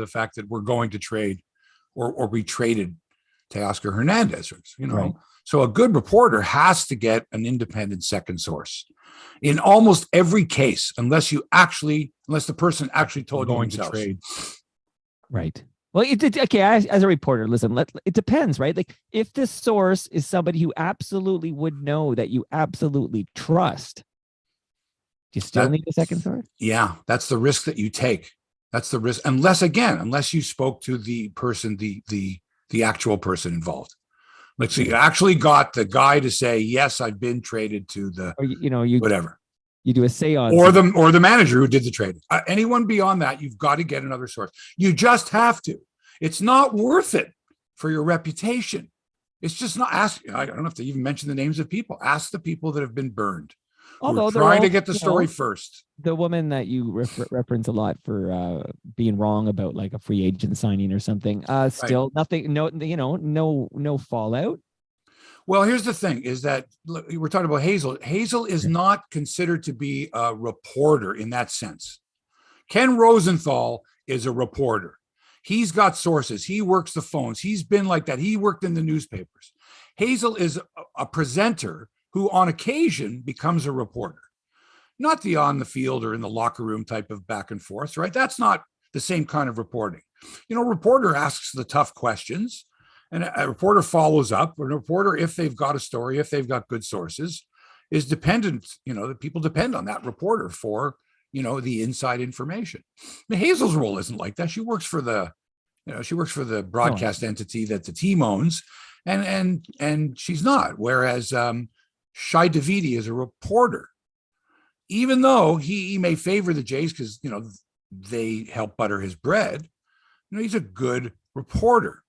the fact that we're going to trade or we traded Teoscar Hernandez, Right. So a good reporter has to get an independent second source in almost every case, unless the person actually told you themselves. Trade. Right. Well, okay. As a reporter, listen. It depends, right? Like, if this source is somebody who absolutely would know that you absolutely trust, do you still need a second source? Yeah, that's the risk that you take. That's the risk, unless you spoke to the person, the actual person involved. Like, so you actually got the guy to say, yes, I've been traded to the, or whatever. You do a seance, or the manager who did the trading. Anyone beyond that, you've got to get another source. You just have to. It's not worth it for your reputation. It's just not. I don't have to even mention the names of people. Ask the people that have been burned. Although we're trying to get the story first. The woman that you reference a lot for being wrong about like a free agent signing or something. Still nothing. No fallout. Well, here's the thing: is that we're talking about Hazel. Hazel is not considered to be a reporter in that sense. Ken Rosenthal is a reporter. He's got sources. He works the phones. He's been like that. He worked in the newspapers. Hazel is a presenter who on occasion becomes a reporter, not the on the field or in the locker room type of back and forth, right? That's not the same kind of reporting. Reporter asks the tough questions and a reporter follows up. A reporter, if they've got a story, if they've got good sources, is dependent, that people depend on that reporter for, the inside information. Hazel's role isn't like that. She works for the broadcast entity that the team owns, and she's not. Whereas Shai Davidi is a reporter, even though he may favor the Jays because they help butter his bread. He's a good reporter.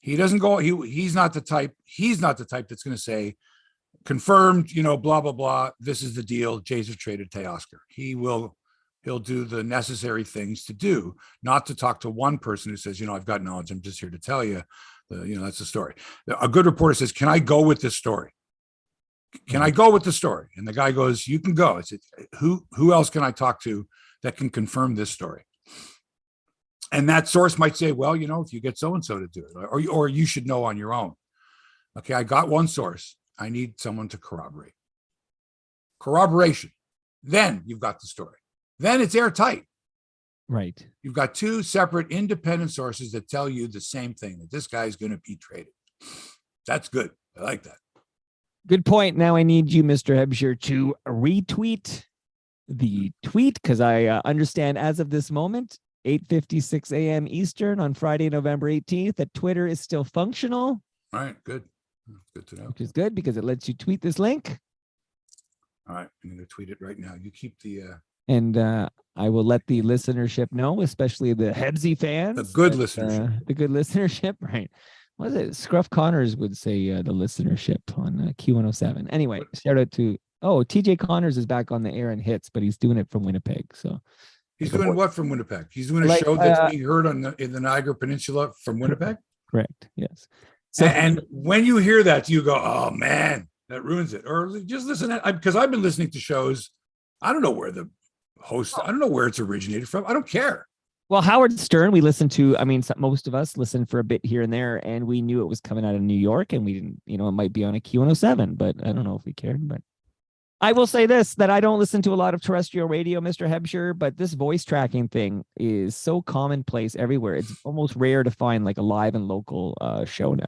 He doesn't go. He's not the type. He's not the type that's going to say, confirmed. Blah blah blah. This is the deal. Jays have traded Teoscar. He'll do the necessary things to do, not to talk to one person who says, I've got knowledge. I'm just here to tell you. That's the story. A good reporter says, can I go with this story? Can I go with the story? And the guy goes, you can go. I said, who else can I talk to that can confirm this story? And that source might say, well, if you get so-and-so to do it, or you should know on your own. Okay, I got one source. I need someone to corroborate. Corroboration. Then you've got the story. Then it's airtight. Right. You've got two separate independent sources that tell you the same thing, that this guy's going to be traded. That's good. I like that. Good point. Now I need you, Mr. Hebsy, to retweet the tweet because I understand as of this moment, 8:56 a.m. Eastern on Friday, November 18th, that Twitter is still functional. All right, good. Good to know. Which is good because it lets you tweet this link. All right, I'm going to tweet it right now. You keep the... And I will let the listenership know, especially the Hebsy fans. The good listenership. The good listenership, right. What is it? Scruff Connors would say the listenership on Q107. Anyway, shout out to... TJ Connors is back on the air and hits, but he's doing it from Winnipeg. So he's doing what from Winnipeg? He's doing a show that's being heard in the Niagara Peninsula from Winnipeg? Correct, yes. So, and when you hear that, you go, oh, man, that ruins it. Or just listen, because I've been listening to shows. I don't know where the host, I don't know where it's originated from. I don't care. Well, Howard Stern, we listened to, most of us listened for a bit here and there, and we knew it was coming out of New York, and we didn't, it might be on a Q107, but I don't know if we cared. But I will say this, that I don't listen to a lot of terrestrial radio, Mr. Hebsy, but this voice tracking thing is so commonplace everywhere. It's almost rare to find like a live and local show now.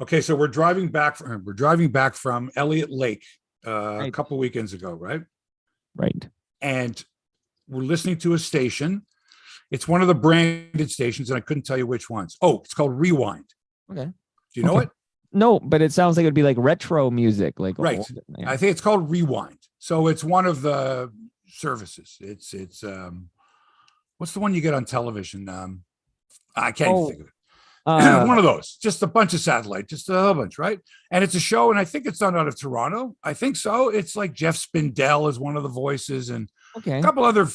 Okay, so we're driving back from Elliott Lake a couple weekends ago, right? Right. And we're listening to a station. It's one of the branded stations, and I couldn't tell you which ones. Oh, it's called Rewind. Okay. Do you know it? No, but it sounds like it'd be like retro music, like right. I think it's called Rewind. So it's one of the services. It's what's the one you get on television? I can't even think of it. One of those, just a bunch of satellite, just a whole bunch, right? And it's a show, and I think it's done out of Toronto. I think so. It's like Jeff Spindell is one of the voices, and a couple other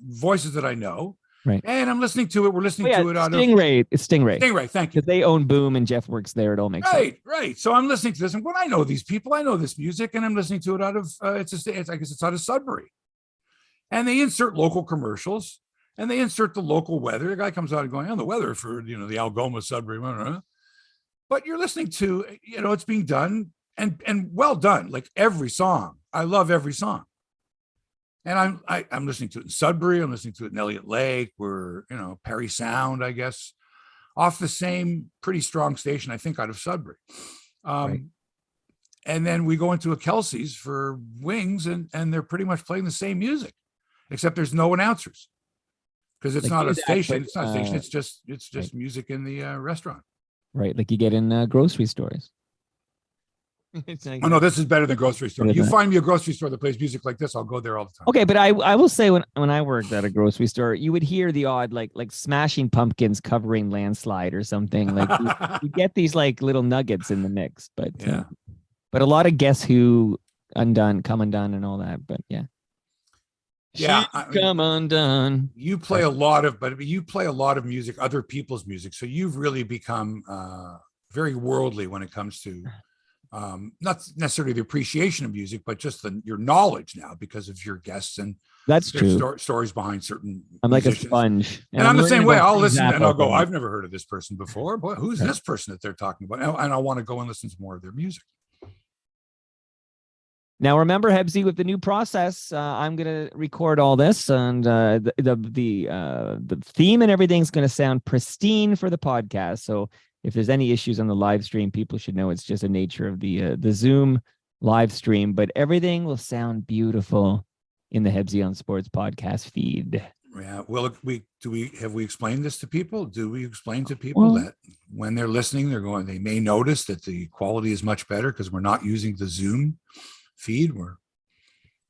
voices that I know. Right. And I'm listening to it. We're listening to it out Stingray. of Stingray. Stingray, thank you. Because they own Boom and Jeff works there. It all makes sense. Right. So I'm listening to this, and when I know these people, I know this music, and I'm listening to it out of I guess it's out of Sudbury. And they insert local commercials. and they insert the local weather. The guy comes out and going, "Oh, the weather for the Algoma Sudbury," but you're listening to it's being done and well done. Like every song, I love every song, and I'm listening to it in Sudbury. I'm listening to it in Elliott Lake, where Perry Sound, I guess, off the same pretty strong station, I think, out of Sudbury. Right. And then we go into a Kelsey's for wings, and they're pretty much playing the same music, except there's no announcers because it's not a station. It's not a station. It's just right. music in the restaurant. Right, like you get in grocery stores. Oh no, this is better than grocery store. You find me a grocery store that plays music like this, I'll go there all the time. Okay, but I will say when I worked at a grocery store, you would hear the odd like Smashing Pumpkins covering Landslide or something. Like you get these like little nuggets in the mix, but yeah. But a lot of Guess Who, Undone, Come Undone, and all that. But yeah. Come Undone. You play a lot of music, other people's music. So you've really become very worldly when it comes to not necessarily the appreciation of music, but just your knowledge now because of your guests and that's true. Stories behind certain. I'm like musicians. A sponge, and I'm the same way. I'll listen and I'll go, I've never heard of this person before. Boy, who's this person that they're talking about? And I want to go and listen to more of their music. Now, remember, Hebsy, with the new process, I'm going to record all this, and the theme and everything's going to sound pristine for the podcast. So if there's any issues on the live stream, people should know it's just a nature of the Zoom live stream. But everything will sound beautiful in the Hebsy on Sports podcast feed. Yeah. Well, have we explained this to people? Do we explain to people that when they're listening, they may notice that the quality is much better because we're not using the Zoom feed?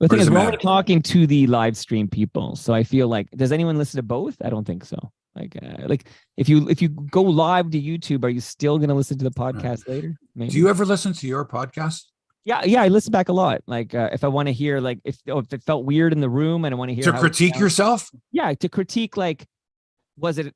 The thing is, we're only talking to the live stream people, so I feel like, does anyone listen to both? I don't think so. Like if you go live to YouTube, are you still going to listen to the podcast later? Maybe. Do you ever listen to your podcast? Yeah, I listen back a lot. Like if I want to hear, like if it felt weird in the room and I want to hear to critique yourself. Yeah, to critique, like was it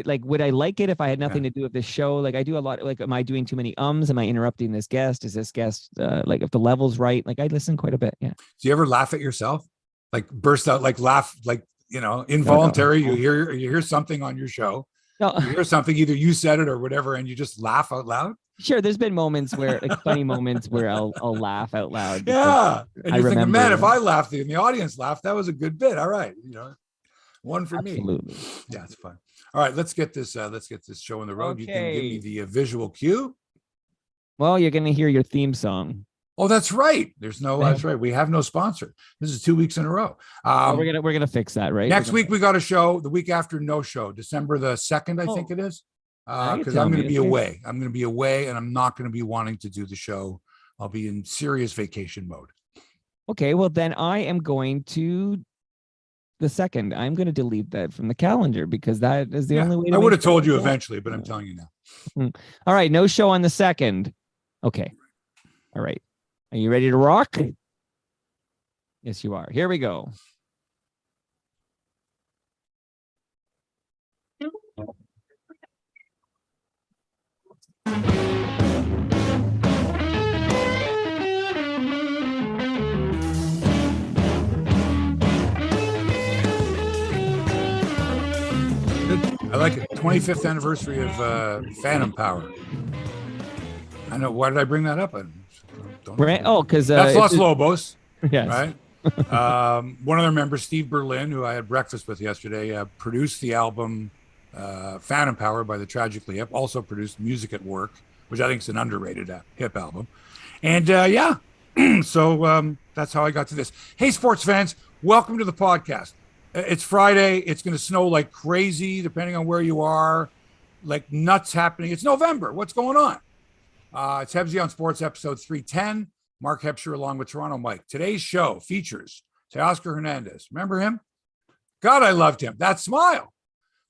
like, would I like it if I had nothing to do with this show? Like I do a lot. Like, am I doing too many ums? Am I interrupting this guest? Is this guest like, if the level's right? Like I listen quite a bit. Yeah. Do you ever laugh at yourself? Like burst out, like laugh, like involuntary. No. You hear something on your show. No. You hear something, either you said it or whatever, and you just laugh out loud. Sure, there's been moments where, like funny moments where I'll laugh out loud. Yeah, and you're thinking, man, if I laughed and the audience laughed, that was a good bit. All right, one for Absolutely. Me. Yeah, it's fun. All right, let's get this show on the road. Okay. You can give me the visual cue. Well, you're going to hear your theme song. Oh, that's right. That's right. We have no sponsor. This is 2 weeks in a row. We're gonna fix that, right? Next week we got a show. The week after, no show. December the 2nd, I think it is. Because I'm going to be away. I'm going to be away, and I'm not going to be wanting to do the show. I'll be in serious vacation mode. Okay, well then I am going to the 2nd. I'm going to delete that from the calendar because that is the only way. I would have told you eventually, but I'm telling you now. All right, no show on the 2nd. Okay. All right. Are you ready to rock? Yes, you are. Here we go. I like it. 25th anniversary of Phantom Power. I know. Why did I bring that up? Because that's Los Lobos. Yes. Right. One of their members, Steve Berlin, who I had breakfast with yesterday, produced the album Phantom Power by the Tragically Hip. Also produced Music at Work, which I think is an underrated hip album. And so that's how I got to this. Hey, sports fans, welcome to the podcast. It's Friday. It's going to snow like crazy, depending on where you are. Like nuts happening. It's November. What's going on? It's Hebsy on Sports, episode 310. Mark Hebscher along with Toronto Mike. Today's show features Teoscar Hernandez. Remember him? God, I loved him. That smile.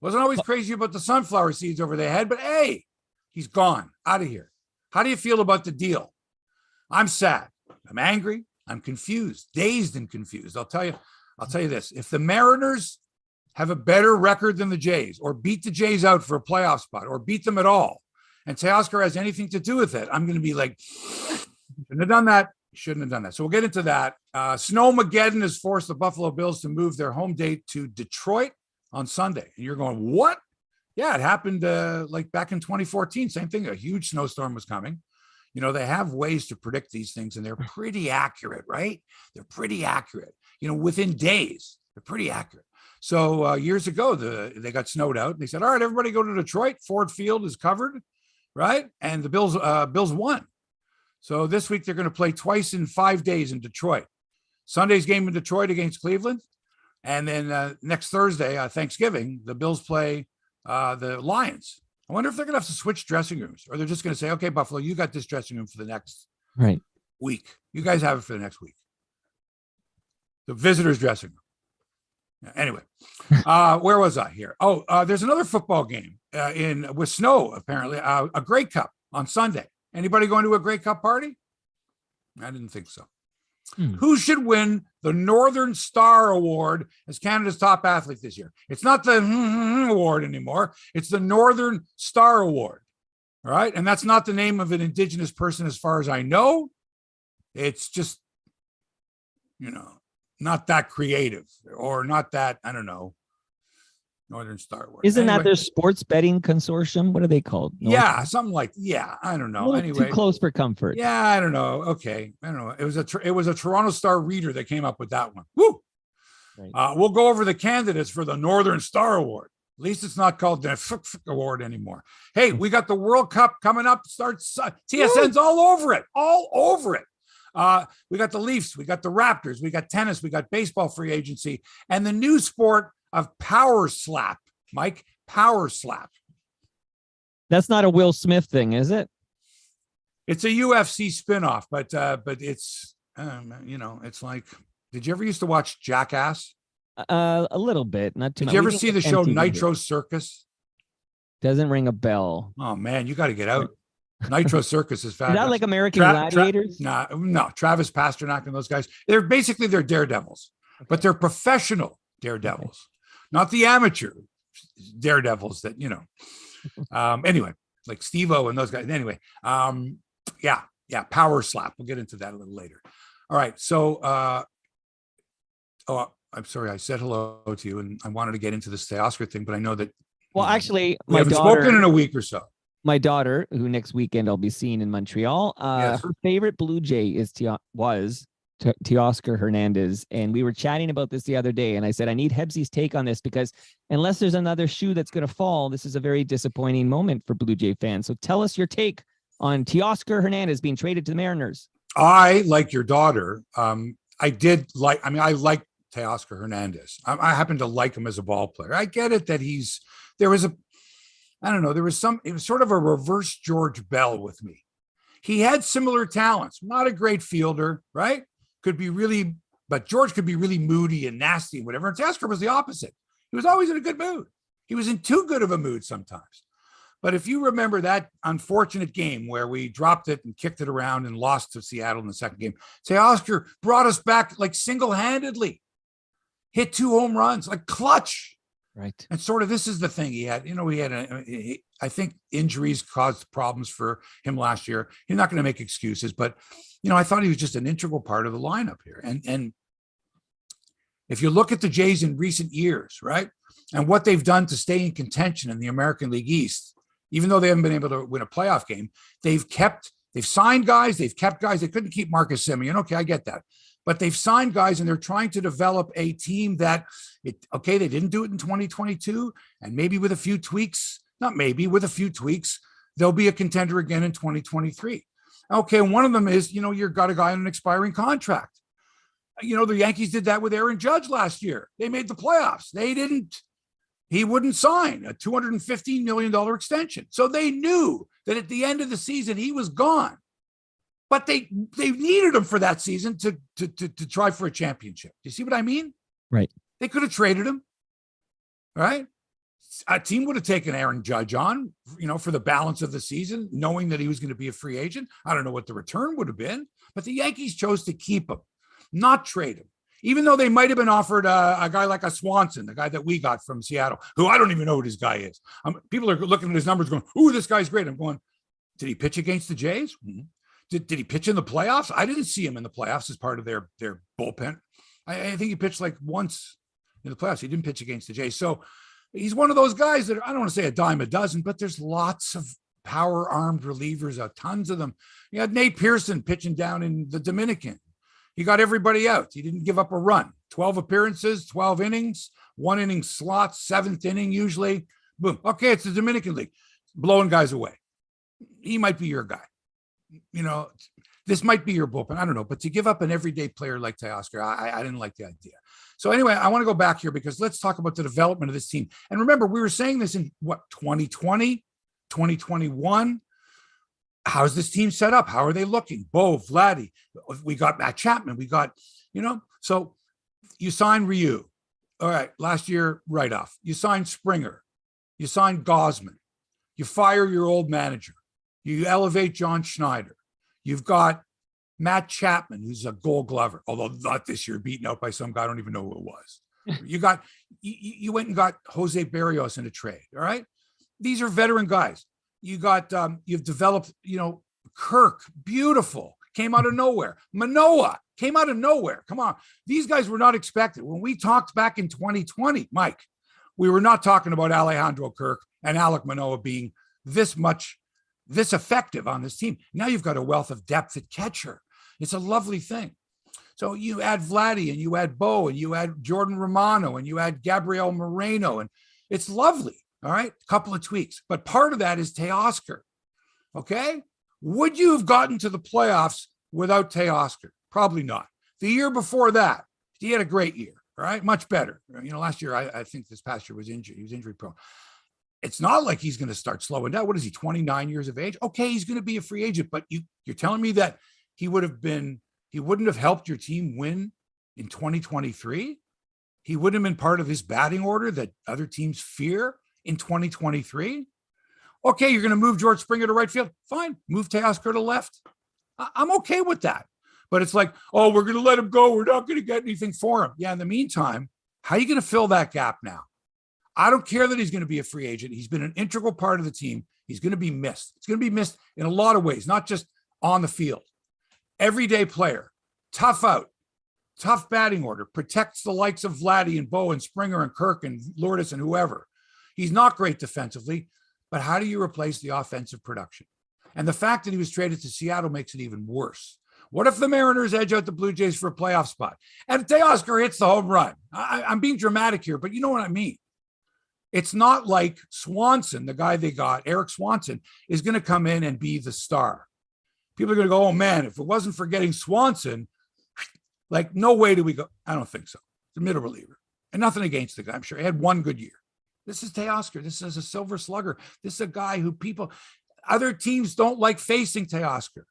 Wasn't always crazy about the sunflower seeds over their head, but hey, he's gone. Out of here. How do you feel about the deal? I'm sad. I'm angry. I'm confused. Dazed and confused. I'll tell you this. If the Mariners have a better record than the Jays, or beat the Jays out for a playoff spot, or beat them at all, and Teoscar has anything to do with it, I'm going to be like, shouldn't have done that. Shouldn't have done that. So we'll get into that. Snowmageddon has forced the Buffalo Bills to move their home date to Detroit on Sunday. And you're going, what? Yeah, it happened like back in 2014. Same thing. A huge snowstorm was coming. They have ways to predict these things, and they're pretty accurate, right? They're pretty accurate. Within days, they're pretty accurate. So years ago, they got snowed out. They said, all right, everybody go to Detroit. Ford Field is covered, right? And the Bills won. So this week, they're going to play twice in 5 days in Detroit. Sunday's game in Detroit against Cleveland. And then next Thursday, Thanksgiving, the Bills play the Lions. I wonder if they're going to have to switch dressing rooms, or they're just going to say, okay, Buffalo, you got this dressing room for the next week. You guys have it for the next week. The visitors' dressing room. Anyway, where was I here? There's another football game with snow, apparently, a Grey Cup on Sunday. Anybody going to a Grey Cup party? I didn't think so. Who should win the Northern Star Award as Canada's top athlete this year? It's not the award anymore. It's the Northern Star Award. All right. And that's not the name of an Indigenous person, as far as I know. It's just, not that creative, or not that, I don't know, Northern Star Award. Isn't that their sports betting consortium? What are they called? Yeah, something like, I don't know. Anyway, too close for comfort. Yeah, I don't know. Okay, I don't know. It was a Toronto Star reader that came up with that one. Woo! Right. We'll go over the candidates for the Northern Star Award. At least it's not called the Award anymore. Hey, we got the World Cup coming up. Starts TSN's all over it. All over it. We got the Leafs. We got the Raptors. We got tennis. We got baseball free agency, and the new sport of power slap. Mike, power slap. That's not a Will Smith thing, is it? It's a UFC spinoff, but it's it's like, did you ever used to watch Jackass? A little bit, not too much. Did you ever see the show Nitro Circus? Doesn't ring a bell. Oh man, you got to get out. Nitro Circus is fabulous. Is that like American Gladiators? No, Travis Pasternak and those guys. They're daredevils, but they're professional daredevils, not the amateur daredevils that, anyway, like Steve-O and those guys. Anyway, power slap. We'll get into that a little later. All right. So, I'm sorry. I said hello to you, and I wanted to get into this Teoscar thing, but I know that. Well, actually, we haven't spoken in a week or so. My daughter, who next weekend I'll be seeing in Montreal, her favorite Blue Jay was Teoscar Hernandez. And we were chatting about this the other day. And I said, I need Hebsy's take on this, because unless there's another shoe that's going to fall, this is a very disappointing moment for Blue Jay fans. So tell us your take on Teoscar Hernandez being traded to the Mariners. I, like your daughter, I like Teoscar Hernandez. I happen to like him as a ball player. I get it that it was sort of a reverse George Bell with me. He had similar talents, not a great fielder, right? But George could be really moody and nasty and whatever. And Teoscar was the opposite. He was always in a good mood. He was in too good of a mood sometimes. But if you remember that unfortunate game where we dropped it and kicked it around and lost to Seattle in the second game, Teoscar brought us back like single-handedly, hit 2 home runs, like clutch. Right. And sort of this is the thing he had, I think injuries caused problems for him last year. He's not going to make excuses, but, I thought he was just an integral part of the lineup here. And if you look at the Jays in recent years, right, and what they've done to stay in contention in the American League East, even though they haven't been able to win a playoff game, they've signed guys, they've kept guys. They couldn't keep Marcus Semien. Okay, I get that. But they've signed guys, and they're trying to develop a team they didn't do it in 2022, and maybe with a few tweaks, they'll be a contender again in 2023. Okay, and one of them is, you've got a guy on an expiring contract. The Yankees did that with Aaron Judge last year. They made the playoffs. He wouldn't sign a $215 million extension. So they knew that at the end of the season, he was gone. But they needed him for that season to try for a championship. Do you see what I mean? Right. They could have traded him, right? A team would have taken Aaron Judge on, for the balance of the season, knowing that he was going to be a free agent. I don't know what the return would have been, but the Yankees chose to keep him, not trade him, even though they might have been offered a guy like a Swanson, the guy that we got from Seattle, who I don't even know who this guy is. People are looking at his numbers going, ooh, this guy's great. I'm going, did he pitch against the Jays? Mm-hmm. Did he pitch in the playoffs? I didn't see him in the playoffs as part of their bullpen. I think he pitched like once in the playoffs. He didn't pitch against the Jays. So he's one of those guys that I don't want to say a dime a dozen, but there's lots of power armed relievers, tons of them. You had Nate Pearson pitching down in the Dominican. He got everybody out. He didn't give up a run. 12 appearances, 12 innings, 1 inning slots, 7th inning usually. Boom. Okay, it's the Dominican League. Blowing guys away. He might be your guy. This might be your bullpen. I don't know. But to give up an everyday player like Teoscar, I didn't like the idea. So anyway, I want to go back here because let's talk about the development of this team. And remember, we were saying this in 2020, 2021. How's this team set up? How are they looking? Bo, Vladdy. We got Matt Chapman. We got, so you signed Ryu. All right. Last year, write-off. You signed Springer. You signed Gosman. You fire your old manager. You elevate John Schneider. You've got Matt Chapman, who's a Gold Glover, although not this year, beaten out by some guy. I don't even know who it was. You went and got Jose Barrios in a trade. All right. These are veteran guys. You've developed, Kirk, beautiful, came out of nowhere. Manoah came out of nowhere. Come on. These guys were not expected. When we talked back in 2020, Mike, we were not talking about Alejandro Kirk and Alek Manoah being this effective on this team. Now you've got a wealth of depth at catcher. It's a lovely thing. So you add Vladdy and you add Bo and you add Jordan Romano and you add Gabriel Moreno, and it's lovely. All right. A couple of tweaks, but part of that is Teoscar. Okay. Would you have gotten to the playoffs without Teoscar? Probably not. The year before that, he had a great year. All right. Much better. Last year, I think this past year was injured. He was injury prone. It's not like he's going to start slowing down. What is he, 29 years of age? Okay. He's going to be a free agent, but you're telling me that he wouldn't have helped your team win in 2023. He wouldn't have been part of his batting order that other teams fear in 2023. Okay, you're going to move George Springer to right field. Fine, move Teoscar to left. I'm okay with that. But it's like, oh, we're going to let him go. We're not going to get anything for him. Yeah, in the meantime, how are you going to fill that gap now? I don't care that he's going to be a free agent. He's been an integral part of the team. He's going to be missed. It's going to be missed in a lot of ways, not just on the field. Everyday player, tough out, tough batting order, protects the likes of Vladdy and Bo and Springer and Kirk and Lourdes and whoever. He's not great defensively, but how do you replace the offensive production? And the fact that he was traded to Seattle makes it even worse. What if the Mariners edge out the Blue Jays for a playoff spot and Teoscar hits the home run? I'm being dramatic here, but you know what I mean. It's not like Swanson, the guy they got, Eric Swanson, is going to come in and be the star. People are going to go, oh man, if it wasn't for getting Swanson, like no way do we go. I don't think so. It's a middle reliever and nothing against the guy. I'm sure he had one good year. This is Teoscar. This is a silver slugger. This is a guy who other teams don't like facing Teoscar.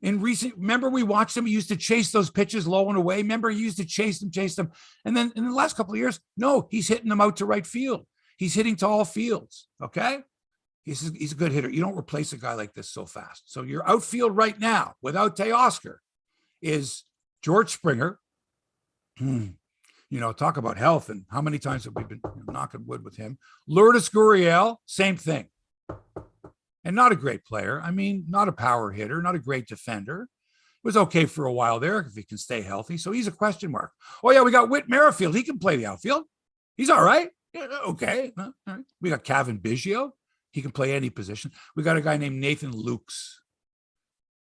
Remember we watched him. He used to chase those pitches low and away. Remember he used to chase them. And then in the last couple of years, no, he's hitting them out to right field. He's hitting to all fields. Okay. He's a good hitter. You don't replace a guy like this so fast. So your outfield right now without Teoscar is George Springer. Talk about health and how many times have we been knocking wood with him. Lourdes Gurriel, same thing. And not a great player. I mean, not a power hitter, not a great defender. Was okay for a while there if he can stay healthy. So he's a question mark. Oh, yeah, we got Whit Merrifield. He can play the outfield. He's all right. Yeah, okay. All right. We got Kevin Biggio. He can play any position. We got a guy named Nathan Lukes,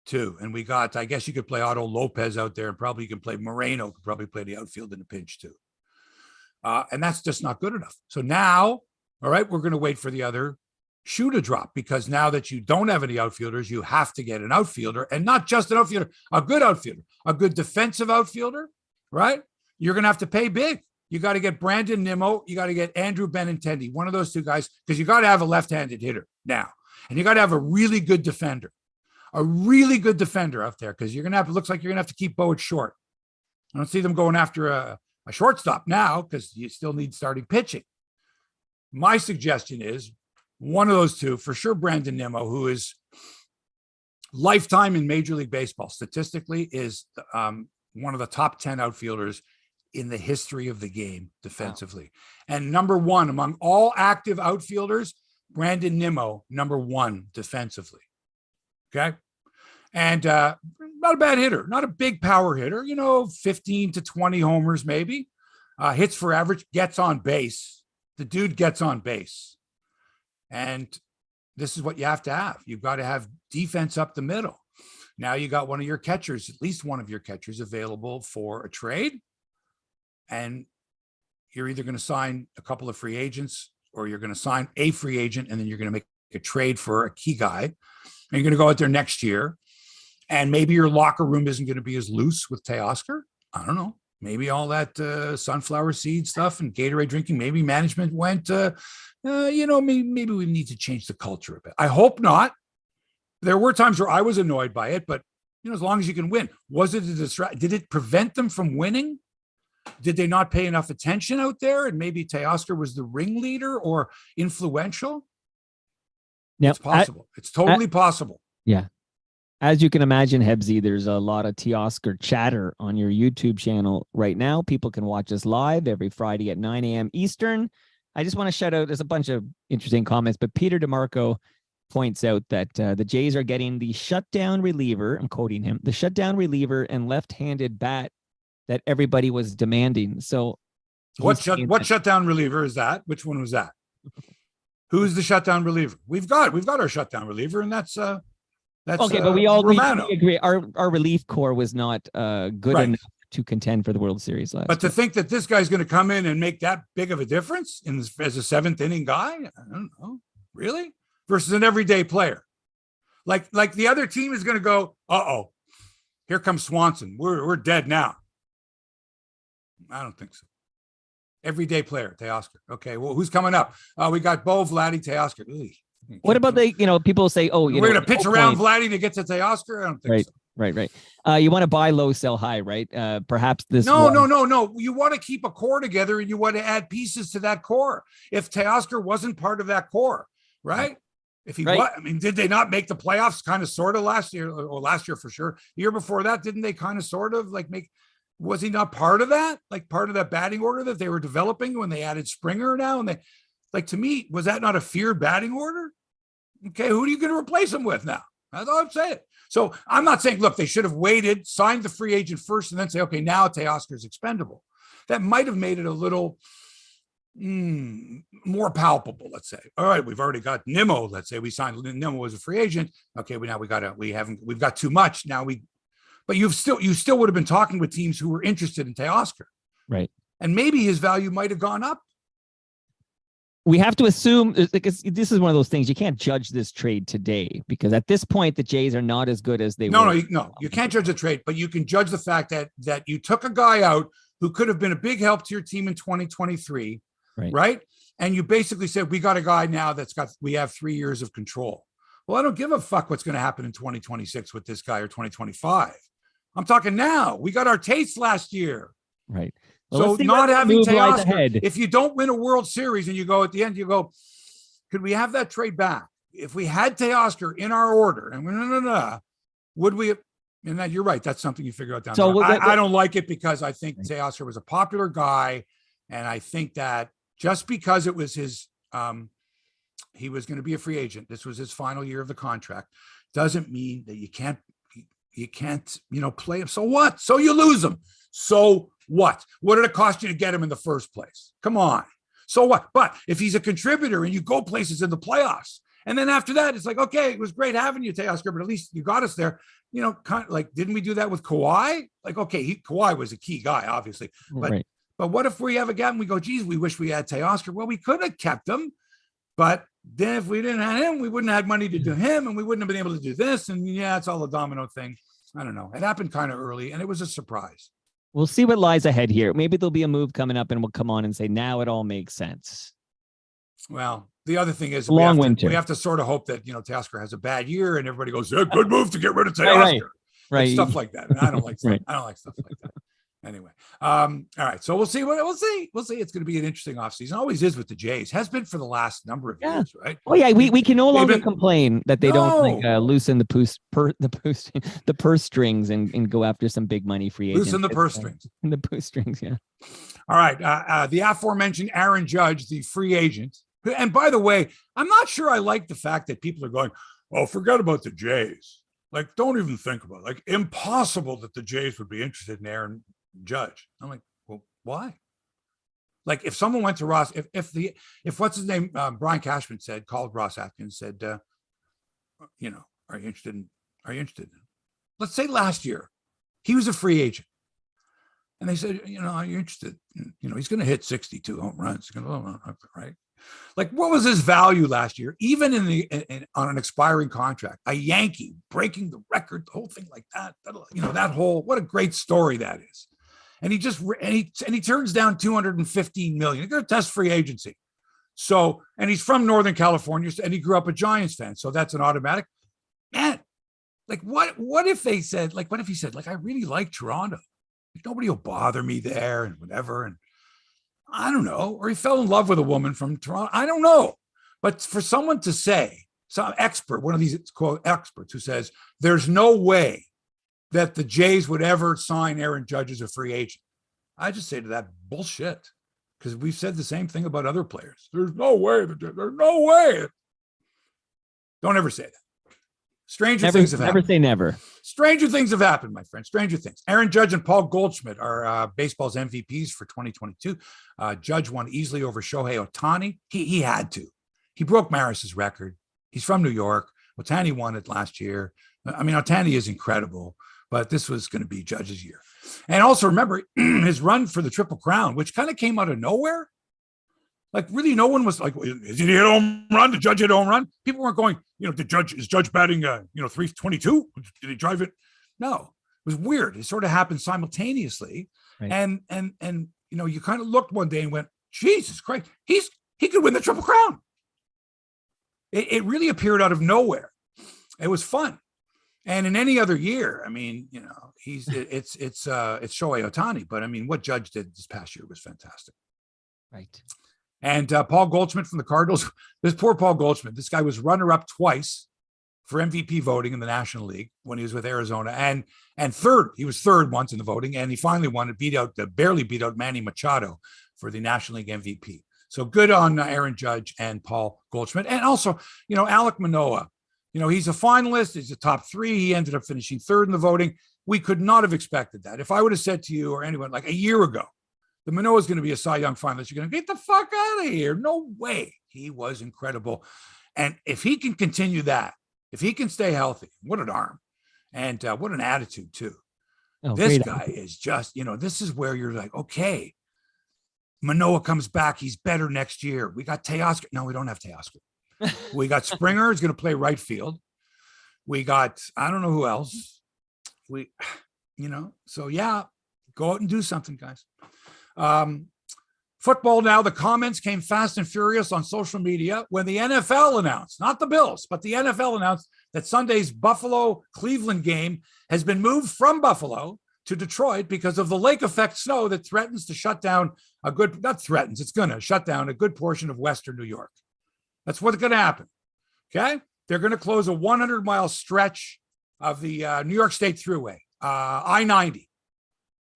too. And we got, I guess you could play Otto Lopez out there, and probably you can play Moreno, could probably play the outfield in a pinch, too. And that's just not good enough. So now, all right, we're going to wait for the other shoe to drop, because now that you don't have any outfielders, you have to get an outfielder, and not just an outfielder, a good defensive outfielder, right? You're going to have to pay big. You got to get Brandon Nimmo. You got to get Andrew Benintendi, one of those two guys, because you got to have a left-handed hitter now. And you got to have a really good defender out there, because it looks like you're going to have to keep Boyd short. I don't see them going after a shortstop now, because you still need starting pitching. My suggestion is one of those two, for sure, Brandon Nimmo, who is lifetime in Major League Baseball, statistically is one of the top 10 outfielders in the history of the game defensively. Wow. And number one among all active outfielders, Brandon Nimmo, number one defensively. Okay. And not a bad hitter, not a big power hitter, 15 to 20 homers, maybe. hits for average, gets on base. The dude gets on base. And this is what you have to have. You've got to have defense up the middle. Now you got one of your catchers, at least one of your catchers available for a trade. And you're either going to sign a couple of free agents or you're going to sign a free agent and then you're going to make a trade for a key guy. And you're going to go out there next year. And maybe your locker room isn't going to be as loose with Teoscar. I don't know. Maybe all that sunflower seed stuff and Gatorade drinking, maybe management went, maybe we need to change the culture a bit. I hope not. There were times where I was annoyed by it, but as long as you can win. Was it a distract? Did it prevent them from winning? Did they not pay enough attention out there? And maybe Teoscar was the ringleader or influential? Now, it's possible. It's totally possible. Yeah. As you can imagine, Hebsy, there's a lot of Teoscar chatter on your YouTube channel right now. People can watch us live every Friday at 9 a.m. Eastern. I just want to shout out, there's a bunch of interesting comments, but Peter DeMarco points out that the Jays are getting the shutdown reliever, I'm quoting him, the shutdown reliever and left-handed bat that everybody was demanding. So what shutdown reliever is that? Which one was that? Who's the shutdown reliever? We've got our shutdown reliever, and that's okay, but we agree our relief core was not good enough to contend for the World Series last But to think that this guy's going to come in and make that big of a difference as a seventh inning guy, I don't know, really? Versus an everyday player. Like the other team is going to go, uh-oh, here comes Swanson. We're dead now. I don't think so. Everyday player, Teoscar. Okay, well, who's coming up? We got Bo, Vladdy, Teoscar. What about people say, we're going to pitch around Vladdy to get to Teoscar? I don't think so. Right. You want to buy low, sell high, right? Perhaps this. No. You want to keep a core together and you want to add pieces to that core. If Teoscar wasn't part of that core, right? If he was, did they not make the playoffs kind of sort of last year or last year for sure? The year before that, didn't they kind of sort of was he not part of that? Like part of that batting order that they were developing when they added Springer now? And to me, was that not a feared batting order? Okay, who are you going to replace him with now? That's all I'm saying. So I'm not saying, look, they should have waited, signed the free agent first, and then say, okay, now Teoscar is expendable. That might have made it a little more palpable, let's say. All right, we've already got Nimmo. Let's say we signed Nimmo as a free agent. Okay, we've got too much now. But you still would have been talking with teams who were interested in Teoscar, right? And maybe his value might have gone up. We have to assume this is one of those things you can't judge this trade today because at this point the Jays are not as good as they were. No, you can't judge a trade, but you can judge the fact that you took a guy out who could have been a big help to your team in 2023, right? And you basically said, we got a guy now we have 3 years of control. Well, I don't give a fuck what's going to happen in 2026 with this guy or 2025. I'm talking now. We got our taste last year. Right. Well, so not having Teoscar, if you don't win a World Series and you go at the end, you go, could we have that trade back? If we had Teoscar in our order and would we have, and that you're right. That's something you figure out down the road. I don't like it because I think Teoscar was a popular guy. And I think that just because it was his, he was going to be a free agent. This was his final year of the contract. Doesn't mean that you can't, play him. So what? So you lose him. So what? What did it cost you to get him in the first place? Come on. So what? But if he's a contributor and you go places in the playoffs, and then after that, it's like, okay, it was great having you, Teoscar, but at least you got us there. Kind of like, didn't we do that with Kawhi? Like, okay, Kawhi was a key guy, obviously. But what if we have a gap and we go, geez, we wish we had Teoscar? Well, we could have kept him. But then if we didn't have him, we wouldn't have had money to do him, and we wouldn't have been able to do this. And it's all a domino thing. I don't know. It happened kind of early, and it was a surprise. We'll see what lies ahead here. Maybe there'll be a move coming up, and we'll come on and say, now it all makes sense. Well, the other thing is we have to sort of hope that, Teoscar has a bad year, and everybody goes, good move to get rid of Teoscar. Right. Stuff like that. And I don't like stuff. I don't like stuff like that. Anyway, all right. So we'll see. We'll see. It's going to be an interesting offseason. Always is with the Jays. Has been for the last number of years, right? Oh yeah, we can no longer complain that they don't loosen the purse strings and go after some big money free agents. Loosen the purse strings. The purse strings, yeah. All right. The aforementioned Aaron Judge, the free agent. And by the way, I'm not sure I like the fact that people are going, oh, forget about the Jays. Like, don't even think about it. Like, impossible that the Jays would be interested in Aaron Judge. I'm like, well, why? Like if someone went to Ross, if what's his name, Brian Cashman called Ross Atkins, said, are you interested in, let's say last year, he was a free agent. And they said, are you interested? He's going to hit 62 home runs. Right? Like, what was his value last year? Even on an expiring contract, a Yankee breaking the record, the whole thing like that. What a great story that is. And he turns down $215 million. He's going to test free agency. So, and he's from Northern California, and he grew up a Giants fan. So that's an automatic. Man, like what if he said, I really like Toronto. Like, nobody will bother me there and whatever. And I don't know. Or he fell in love with a woman from Toronto. I don't know. But for someone to say, some expert, one of these quote experts who says, there's no way that the Jays would ever sign Aaron Judge as a free agent. I just say to that, bullshit. Because we've said the same thing about other players. There's no way. There's no way. Don't ever say that. Stranger things have happened. Never say never. Stranger things have happened, my friend. Stranger things. Aaron Judge and Paul Goldschmidt are baseball's MVPs for 2022. Judge won easily over Shohei Ohtani. He had to. He broke Maris's record. He's from New York. Ohtani won it last year. I mean, Ohtani is incredible, but this was going to be Judge's year. And also remember his run for the Triple Crown, which kind of came out of nowhere. Like, really, no one was like, is he hit a home run? Did Judge hit a home run? People weren't going, is Judge batting, 322? Did he drive it? No, it was weird. It sort of happened simultaneously. Right. And you kind of looked one day and went, Jesus Christ, he could win the Triple Crown. It really appeared out of nowhere. It was fun. And in any other year, I mean, it's Shohei Ohtani, but I mean, what Judge did this past year was fantastic. Right. And Paul Goldschmidt from the Cardinals, this poor Paul Goldschmidt, this guy was runner-up twice for MVP voting in the National League when he was with Arizona, and third. He was third once in the voting, and he finally won it, barely beat out Manny Machado for the National League MVP. So good on Aaron Judge and Paul Goldschmidt. And also, Alek Manoah, he's a finalist. He's a top three. He ended up finishing third in the voting. We could not have expected that. If I would have said to you or anyone like a year ago, the Manoah is going to be a Cy Young finalist, you're going to get the fuck out of here. No way. He was incredible. And if he can continue that, if he can stay healthy, what an arm. And what an attitude, too. Oh, this guy is just, this is where you're like, okay, Manoah comes back. He's better next year. We got Teoscar. No, we don't have Teoscar. We got Springer is going to play right field. We got, I don't know who else. So yeah, go out and do something, guys. Football now, the comments came fast and furious on social media when the NFL announced, not the Bills, but the NFL announced that Sunday's Buffalo-Cleveland game has been moved from Buffalo to Detroit because of the lake effect snow that threatens to shut down it's going to shut down a good portion of Western New York. That's what's going to happen. Okay. They're going to close a 100-mile stretch of the New York State Thruway, I-90,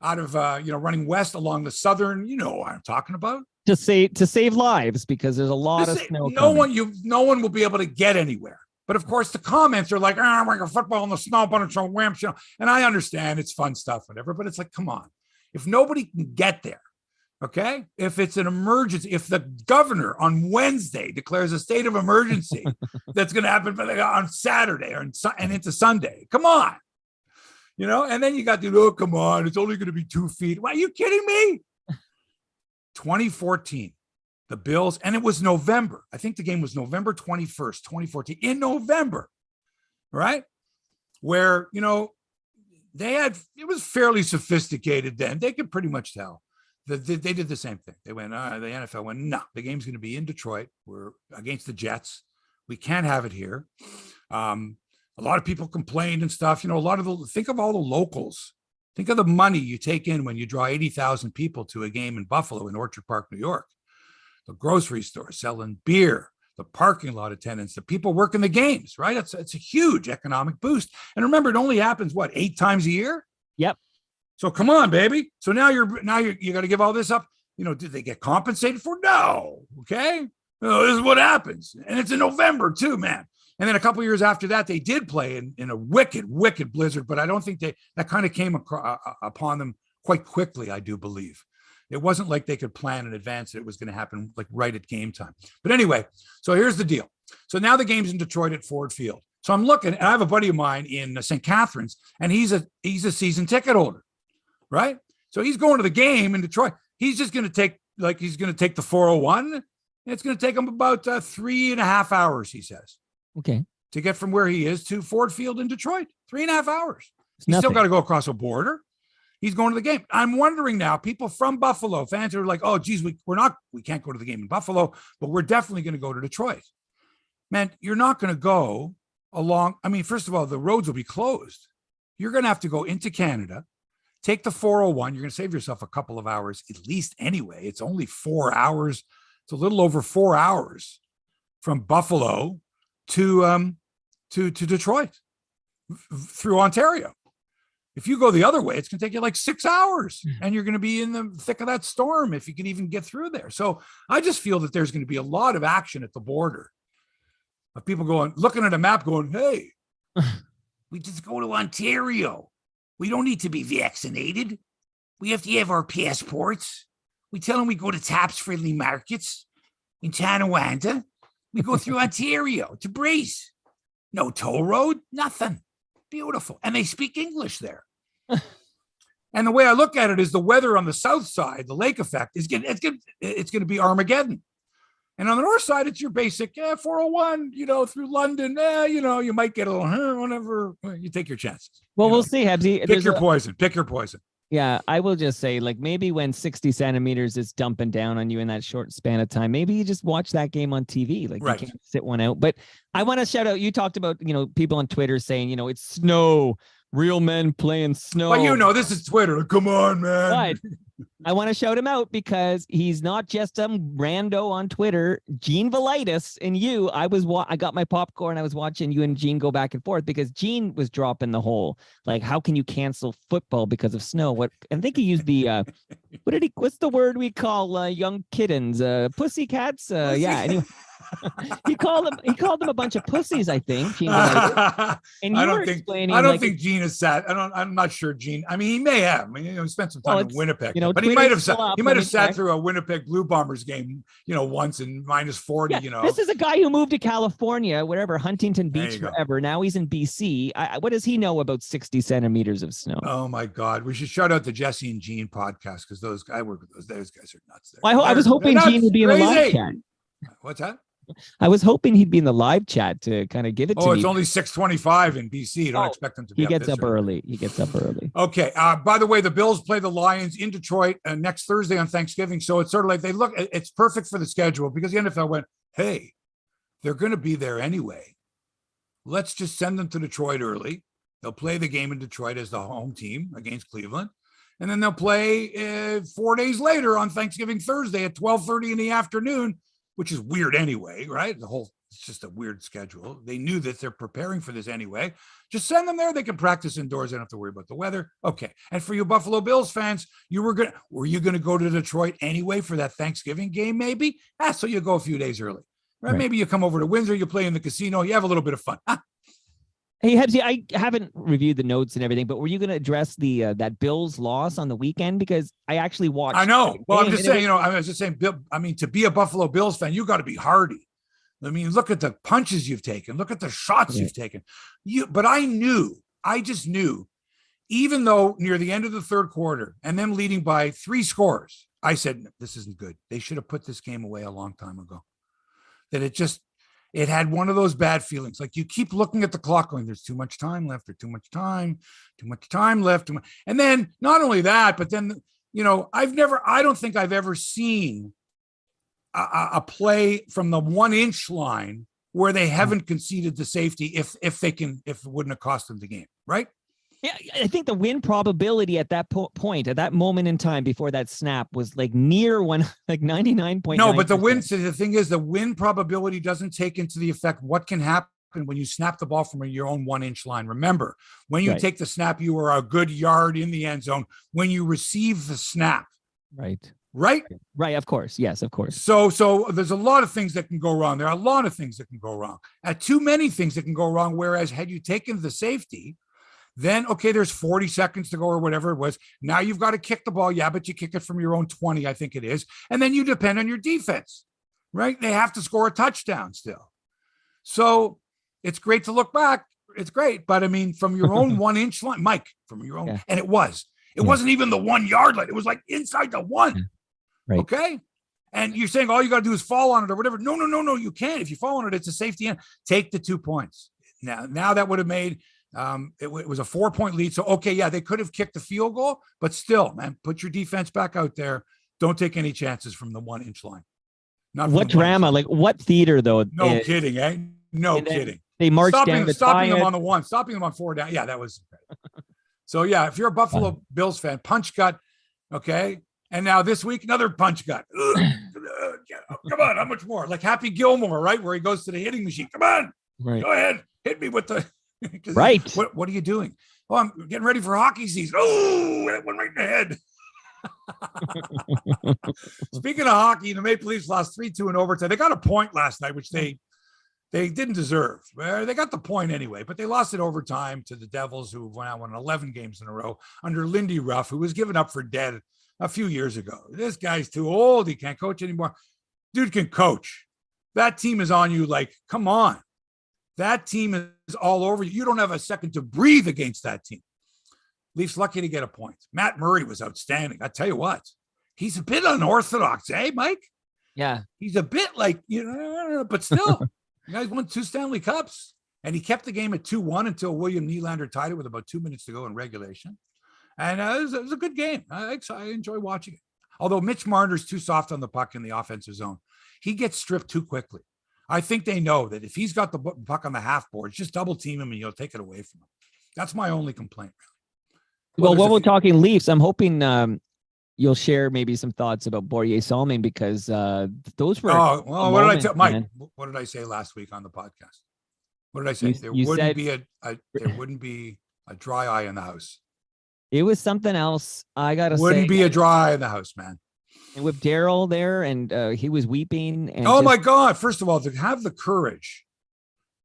out of, running west along the southern, what I'm talking about. To save lives, because there's a lot of snow. No one will be able to get anywhere. But of course, the comments are like, I'm like a football in the snow, bunch of wimps, And I understand it's fun stuff, whatever. But it's like, come on, if nobody can get there, okay, if it's an emergency, if the governor on Wednesday declares a state of emergency, that's going to happen on Saturday and into Sunday. Come on, and then you got come on, it's only going to be 2 feet. Why, are you kidding me? 2014. The Bills, and it was November. I think the game was November 21st, 2014, in November, right? Where, it was fairly sophisticated then. They could pretty much tell that they did the same thing. They went, the NFL went, no, the game's going to be in Detroit. We're against the Jets. We can't have it here. A lot of people complained and stuff. Think of all the locals. Think of the money you take in when you draw 80,000 people to a game in Buffalo in Orchard Park, New York. The grocery store selling beer, the parking lot attendants, the people working the games, right? It's a huge economic boost. And remember, it only happens, 8 times a year? Yep. So come on, baby. So now you got to give all this up. Did they get compensated for? No. Okay. This is what happens. And it's in November too, man. And then a couple of years after that, they did play in a wicked, wicked blizzard, but I don't think that kind of came upon them quite quickly, I do believe. It wasn't like they could plan in advance that it was going to happen like right at game time. But anyway, so here's the deal. So now the game's in Detroit at Ford Field. So I'm looking, and I have a buddy of mine in St. Catharines, and he's a season ticket holder, right? So he's going to the game in Detroit. He's just going to take the 401. And it's going to take him about 3.5 hours, he says. Okay. To get from where he is to Ford Field in Detroit. 3.5 hours. He's still got to go across a border. He's going to the game. I'm wondering now, people from Buffalo, fans are like, oh, geez, we can't go to the game in Buffalo, but we're definitely going to go to Detroit. Man, you're not going to go along. I mean, first of all, the roads will be closed. You're going to have to go into Canada, take the 401. You're going to save yourself a couple of hours at least anyway. It's only 4 hours. It's a little over 4 hours from Buffalo to Detroit through Ontario. If you go the other way, it's going to take you like 6 hours, and you're going to be in the thick of that storm if you can even get through there. So I just feel that there's going to be a lot of action at the border of people looking at a map going, hey, we just go to Ontario. We don't need to be vaccinated. We have to have our passports. We tell them we go to Taps Friendly Markets in Tonawanda. We go through Ontario to Brace. No toll road, nothing. Beautiful. And they speak English there. And the way I look at it is the weather on the south side, the lake effect, it's going to be Armageddon. And on the north side, it's your basic 401, through London. You might get a little, whatever. You take your chances. Well, we'll see, Hebsy. Pick your poison. Pick your poison. Yeah, I will just say, like, maybe when 60 centimeters is dumping down on you in that short span of time, maybe you just watch that game on TV. Like, right. You can't sit one out. But I want to shout out, you talked about, people on Twitter saying, it's snow, real men playing snow. Well, this is Twitter. Come on, man. Right. I want to shout him out because he's not just some rando on Twitter. Gene Velitis and you, I got my popcorn. I was watching you and Gene go back and forth because Gene was dropping the whole, like, how can you cancel football because of snow? I think he used the, what's the word we call young kittens? Pussycats? Yeah. Anyway. he called them a bunch of pussies, I think. Gene and I don't think Gene has sat. I'm not sure Gene. I mean, he may have. He spent some time in Winnipeg, but he might have sat through a Winnipeg Blue Bombers game, once in -40. Yeah, this is a guy who moved to California, wherever, Huntington Beach, forever. Now he's in BC. What does he know about 60 centimeters of snow? Oh my God, we should shout out the Jesse and Gene podcast because I work with those guys are nuts. Well, I was hoping Gene would be in the live chat. What's that? I was hoping he'd be in the live chat to kind of give it to me. Oh, it's only 6:25 in BC. Don't expect him to be. He gets up early. Okay. By the way, the Bills play the Lions in Detroit next Thursday on Thanksgiving. So it's sort of like it's perfect for the schedule because the NFL went, hey, they're going to be there anyway. Let's just send them to Detroit early. They'll play the game in Detroit as the home team against Cleveland. And then they'll play 4 days later on Thanksgiving Thursday at 12:30 in the afternoon, which is weird anyway, right? It's just a weird schedule. They knew that they're preparing for this anyway. Just send them there. They can practice indoors. They don't have to worry about the weather. Okay. And for you Buffalo Bills fans, were you going to go to Detroit anyway for that Thanksgiving game? Maybe. So you go a few days early, right? Maybe you come over to Windsor, you play in the casino, you have a little bit of fun. Hey, Hebsy, I haven't reviewed the notes and everything, but were you going to address that Bills loss on the weekend? Because I actually watched. I know. Well, I'm just saying, I was just saying, Bill, to be a Buffalo Bills fan, you got to be hardy. I mean, look at the punches you've taken. Look at the shots you've taken. But I just knew, even though near the end of the third quarter and them leading by 3 scores, I said, this isn't good. They should have put this game away a long time ago. That it had one of those bad feelings. Like you keep looking at the clock going, there's too much time left. There's too much time left. And then not only that, but then, I don't think I've ever seen a play from the 1-inch line where they haven't conceded the safety if it wouldn't have cost them the game. Right. Yeah, I think the win probability at that point, at that moment in time before that snap, was like near 99.9%. No, but the thing is, the win probability doesn't take into the effect what can happen when you snap the ball from your own 1-inch line. Remember, when you take the snap, you are a good yard in the end zone. When you receive the snap, right. Of course. Yes, of course. So there's a lot of things that can go wrong. There are a lot of things that can go wrong. Too many things that can go wrong. Whereas had you taken the safety, Then, okay, there's 40 seconds to go or whatever it was. Now you've got to kick the ball. Yeah, but you kick it from your own 20, I think it is. And then you depend on your defense, right? They have to score a touchdown still. So it's great to look back. It's great. But I mean, from your own 1 inch line, Mike, from your own, and it wasn't even the 1 yard line. It was like inside the one. Right. Okay. And you're saying all you got to do is fall on it or whatever. No. You can't. If you fall on it, it's a safety end. Take the 2 points. Now that would have made, it was a 4-point lead. So, okay, yeah, they could have kicked the field goal, but still, man, put your defense back out there. Don't take any chances from the 1 inch line. Not what drama, like what theater though? No kidding, eh? No kidding. They marched stopping them on the 1, stopping them on 4 down. Yeah, that was. So, yeah, if you're a Buffalo Bills fan, punch gut, okay? And now this week, another punch gut. Come on, how much more? Like Happy Gilmore, right? Where he goes to the hitting machine. Come on, go ahead, hit me with the. Right. What are you doing? Oh, I'm getting ready for hockey season. Oh, that one right in the head. Speaking of hockey, the Maple Leafs lost 3-2 in overtime. They got a point last night, which they didn't deserve. They got the point anyway, but they lost it overtime to the Devils, who won 11 games in a row under Lindy Ruff, who was given up for dead a few years ago. This guy's too old. He can't coach anymore. Dude can coach. That team is on you like, come on. That team is all over you. You don't have a second to breathe against that team. Leafs lucky to get a point. Matt Murray was outstanding. I tell you what, he's a bit unorthodox, eh, Mike? Yeah. He's a bit like, but still, the guy's won 2 Stanley Cups. And he kept the game at 2-1 until William Nylander tied it with about 2 minutes to go in regulation. And it was a good game. I enjoy watching it. Although Mitch Marner's too soft on the puck in the offensive zone. He gets stripped too quickly. I think they know that if he's got the puck on the half boards, just double team him and you'll take it away from him. That's my only complaint, really. Well, while we're talking Leafs, I'm hoping you'll share maybe some thoughts about Borje Salming, because those were. Oh, well, what did I tell Mike? What did I say last week on the podcast? What did I say? There wouldn't be a dry eye in the house. It was something else. I gotta say, wouldn't be a dry eye in the house, man. And with Daryl there, and he was weeping. And my God! First of all, to have the courage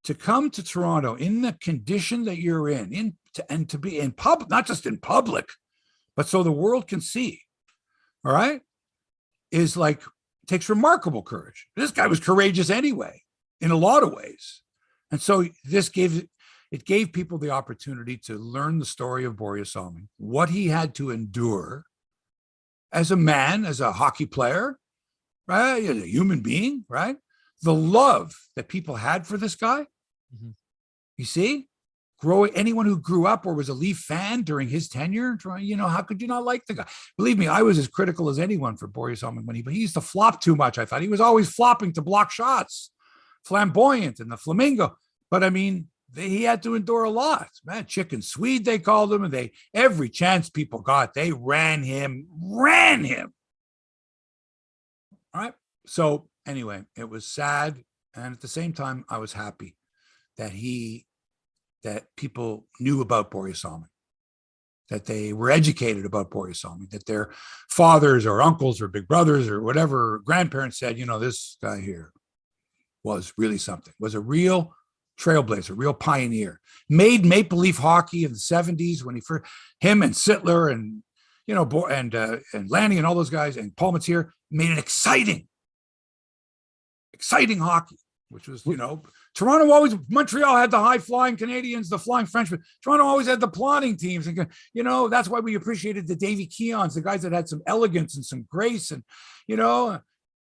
to come to Toronto in the condition that you're in and to be in public, not just in public, but so the world can see. All right, is like takes remarkable courage. This guy was courageous anyway, in a lot of ways, and so this gave people the opportunity to learn the story of Borje Salming, what he had to endure as a man, as a hockey player, right? As a human being, right? The love that people had for this guy. Mm-hmm. You see, anyone who grew up or was a Leaf fan during his tenure, how could you not like the guy? Believe me, I was as critical as anyone for Borje Salming when he used to flop too much. I thought he was always flopping to block shots, flamboyant and the flamingo. But I mean, he had to endure a lot, man. Chicken Swede, they called him, and every chance people got, they ran him. All right. So anyway, it was sad. And at the same time, I was happy that people knew about Borje Salming, that they were educated about Borje Salming, that their fathers or uncles or big brothers or whatever grandparents said, this guy here was really something, was a real trailblazer, real pioneer, made Maple Leaf hockey in the 70s when him and Sittler and Lanny and all those guys and Paul Matier made it exciting hockey, which was, Montreal had the high flying Canadians, the flying Frenchmen. Toronto always had the plodding teams. And, that's why we appreciated the Davy Keons, the guys that had some elegance and some grace and,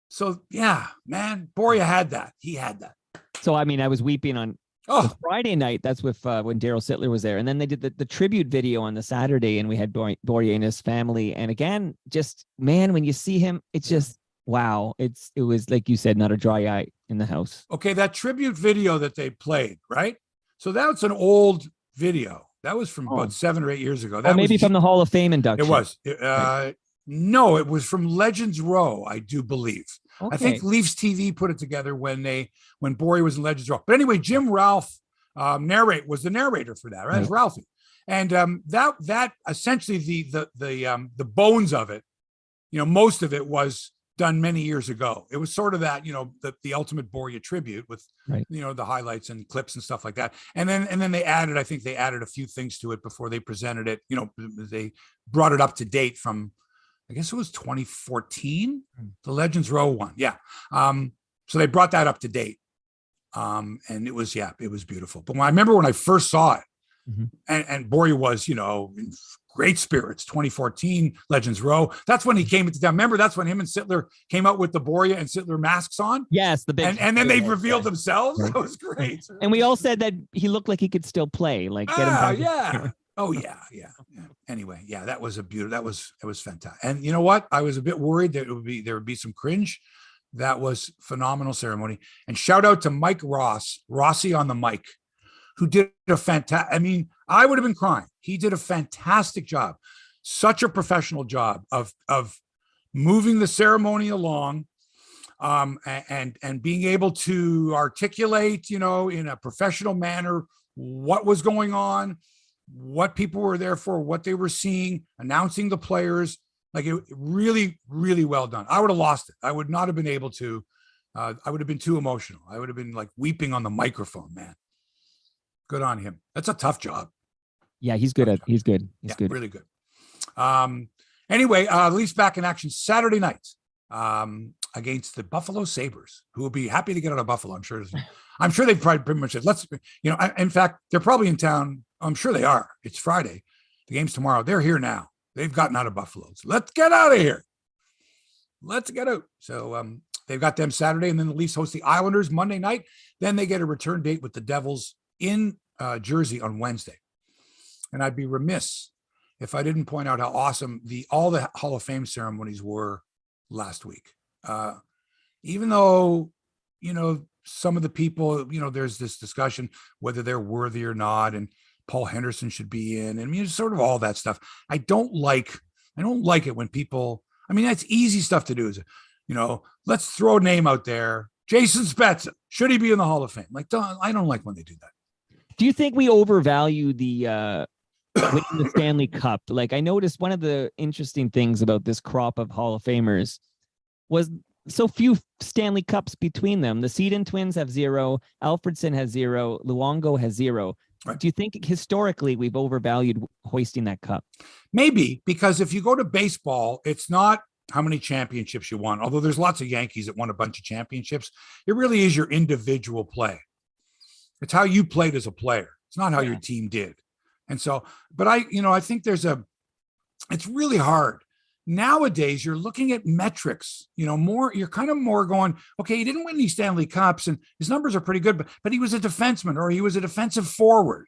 so yeah, man, Borje had that. He had that. So, I mean, I was weeping on Friday night. That's with when Daryl Sittler was there. And then they did the tribute video on the Saturday, and we had Borje and his family. And again, just, man, when you see him, it's just, wow. It was, like you said, not a dry eye in the house. Okay, that tribute video that they played, right? So that's an old video. That was from about 7 or 8 years ago. That maybe from the Hall of Fame induction. It was. No, it was from Legends Row, I do believe. Okay. I think Leafs TV put it together when Borje was in Legends Row. But anyway, Jim Ralph was the narrator for that, right? It was Ralphie. And that essentially the bones of it, most of it was done many years ago. It was sort of that, the ultimate Borgia tribute with, Right. the highlights and clips and stuff like that. And then they added, I think they added a few things to it before they presented it. They brought it up to date from, I guess it was 2014, the Legends Row one. Yeah. So they brought that up to date. And it was beautiful. But I remember when I first saw it, and Borgia was, in great spirits. 2014 Legends Row. That's when he came into town. Remember, that's when him and Sittler came out with the Borgia and Sittler masks on. Yes, the big. And then they revealed themselves. That was great. And we all said that he looked like he could still play. Like, get him back. Yeah. Oh yeah. Anyway, yeah, that was that was fantastic. And you know what? I was a bit worried that there would be some cringe. That was phenomenal ceremony. And shout out to Mike Rossi on the mic, who did a fantastic. I mean, I would have been crying. He did a fantastic job, such a professional job of moving the ceremony along, and being able to articulate, in a professional manner what was going on, what people were there for, what they were seeing, announcing the players. Like, it really, really well done. I would have lost it. I would not have been able to. I would have been too emotional. I would have been like weeping on the microphone, man. Good on him. That's a tough job. Yeah, he's good. He's good. He's good. Really good. Anyway, Leafs back in action Saturday night against the Buffalo Sabres, who will be happy to get out of Buffalo. I'm sure they've probably pretty much said, in fact, they're probably in town. I'm sure they are. It's Friday. The game's tomorrow. They're here now. They've gotten out of Buffalo. So let's get out of here. Let's get out. So they've got them Saturday, and then the Leafs host the Islanders Monday night. Then they get a return date with the Devils in Jersey on Wednesday. And I'd be remiss if I didn't point out how awesome all the Hall of Fame ceremonies were last week. Even though, some of the people, there's this discussion whether they're worthy or not, and Paul Henderson should be in, and sort of all that stuff. I don't like it when people, that's easy stuff to do, is, let's throw a name out there. Jason Spezza, should he be in the Hall of Fame? I don't like when they do that. Do you think we overvalue the winning the Stanley Cup? Like, I noticed one of the interesting things about this crop of Hall of Famers was so few Stanley Cups between them. The Sedin twins have 0. Alfredson has 0. Luongo has 0. Right. Do you think historically we've overvalued hoisting that cup? Maybe, because if you go to baseball, it's not how many championships you won, although there's lots of Yankees that won a bunch of championships. It really is your individual play. It's how you played as a player. It's not how your team did. And so, but I think it's really hard. Nowadays, you're looking at metrics, you're kind of more going, okay, he didn't win any Stanley Cups and his numbers are pretty good, but he was a defenseman, or he was a defensive forward,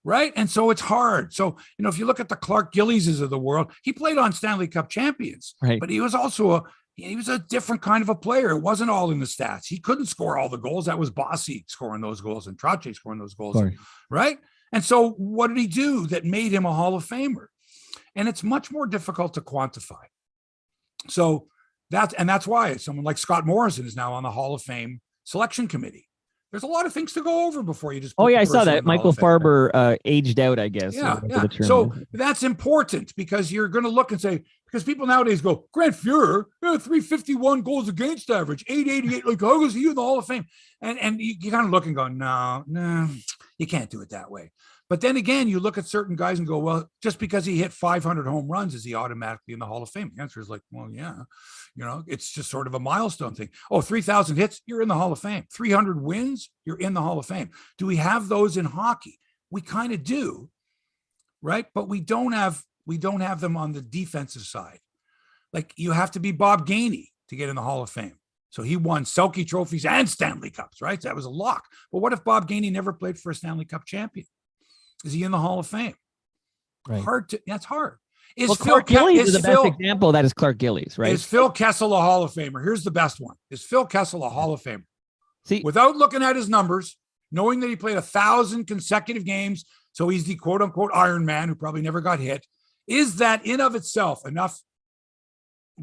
right? And so it's hard. So, if you look at the Clark Gillieses of the world, he played on Stanley Cup champions, right? But he was also he was a different kind of a player. It wasn't all in the stats. He couldn't score all the goals. That was Bossy scoring those goals and Trottier scoring those goals, right? And so what did he do that made him a Hall of Famer? And it's much more difficult to quantify. So that's why someone like Scott Morrison is now on the Hall of Fame selection committee. There's a lot of things to go over before you just. Oh yeah, I saw that. Michael Farber aged out, I guess. Yeah. So that's important, because you're going to look and say, because people nowadays go, Grant Fuhrer, 351 goals against average, 888. Like, how is he in the Hall of Fame? And you kind of look and go, no, you can't do it that way. But then again, you look at certain guys and go, well, just because he hit 500 home runs, is he automatically in the Hall of Fame? The answer is like, well, yeah, it's just sort of a milestone thing. Oh, 3,000 hits, you're in the Hall of Fame. 300 wins, you're in the Hall of Fame. Do we have those in hockey? We kind of do, right? But we don't have them on the defensive side. Like, you have to be Bob Gainey to get in the Hall of Fame. So he won Selke trophies and Stanley Cups, right? That was a lock. But what if Bob Gainey never played for a Stanley Cup champion? Is he in the Hall of Fame? Right. That's hard. Clark Gillies is the best example. That is Clark Gillies, right? Is Phil Kessel a Hall of Famer? Here's the best one. Is Phil Kessel a Hall of Famer? See, without looking at his numbers, knowing that he played 1,000 consecutive games, so he's the quote unquote Iron Man who probably never got hit. Is that in of itself enough?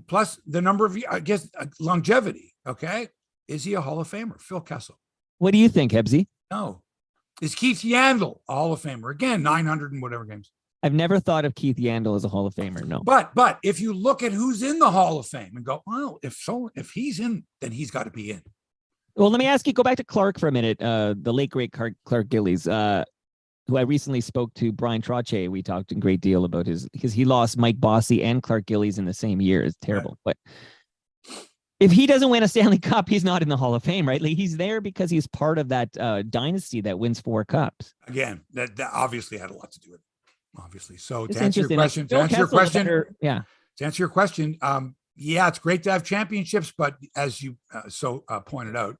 Plus the number of, I guess, longevity. Okay. Is he a Hall of Famer? Phil Kessel. What do you think, Hebsy? No. Is Keith Yandel a Hall of Famer? Again, 900 and whatever games. I've never thought of Keith Yandel as a Hall of Famer. No. But if you look at who's in the Hall of Fame and go, well, if he's in, then he's got to be in. Well, let me ask you, go back to Clark for a minute. The late, great Clark Gillies, who I recently spoke to, Brian Trottier. We talked a great deal about because he lost Mike Bossy and Clark Gillies in the same year. It's terrible. Right. But if he doesn't win a Stanley Cup, he's not in the Hall of Fame, right? Like, he's there because he's part of that dynasty that wins 4 cups. Again, that obviously had a lot to do with it. Obviously. So It's to answer your question, yeah, it's great to have championships, but as you pointed out,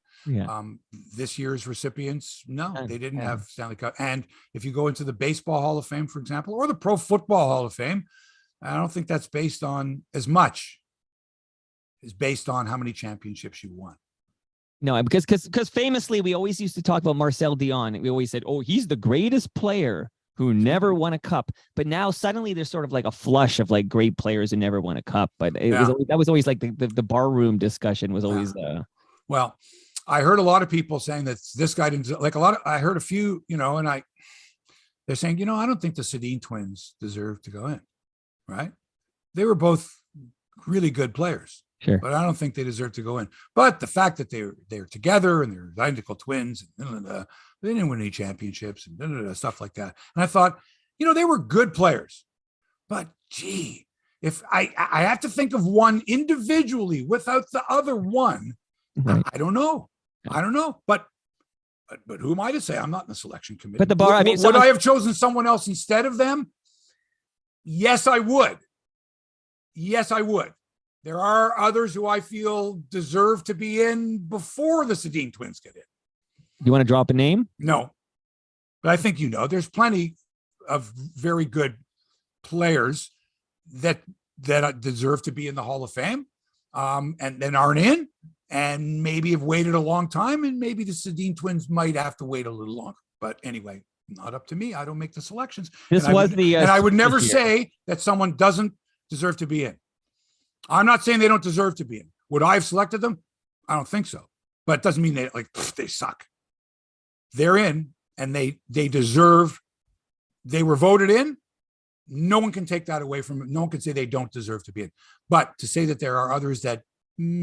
this year's recipients, no, they didn't have Stanley Cup. And if you go into the Baseball Hall of Fame, for example, or the Pro Football Hall of Fame, I don't think that's based on as much. Is based on how many championships you won. No, because famously we always used to talk about Marcel Dion. We always said, oh, he's the greatest player who never won a cup. But now suddenly there's sort of like a flush of like great players who never won a cup. But that was always like the barroom discussion was always well, I heard a lot of people saying that this guy didn't like I heard a few, and they're saying, I don't think the Sedin twins deserve to go in. Right. They were both really good players. Sure. But I don't think they deserve to go in. But the fact that they're together and they're identical twins, and they didn't win any championships and stuff like that. And I thought, they were good players. But gee, if I have to think of one individually without the other one, right. I don't know. But who am I to say? I'm not in the selection committee. But the bar, would I have chosen someone else instead of them? Yes, I would. There are others who I feel deserve to be in before the Sedin twins get in. You want to drop a name? No, but I think there's plenty of very good players that deserve to be in the Hall of Fame, and then aren't in, and maybe have waited a long time, and maybe the Sedin twins might have to wait a little longer. But anyway, not up to me. I don't make the selections. And I would never say that someone doesn't deserve to be in. I'm not saying they don't deserve to be in. Would I have selected them? I don't think so. But it doesn't mean they suck. They're in, and they deserve. They were voted in. No one can take that away from them. No one can say they don't deserve to be in. But to say that there are others that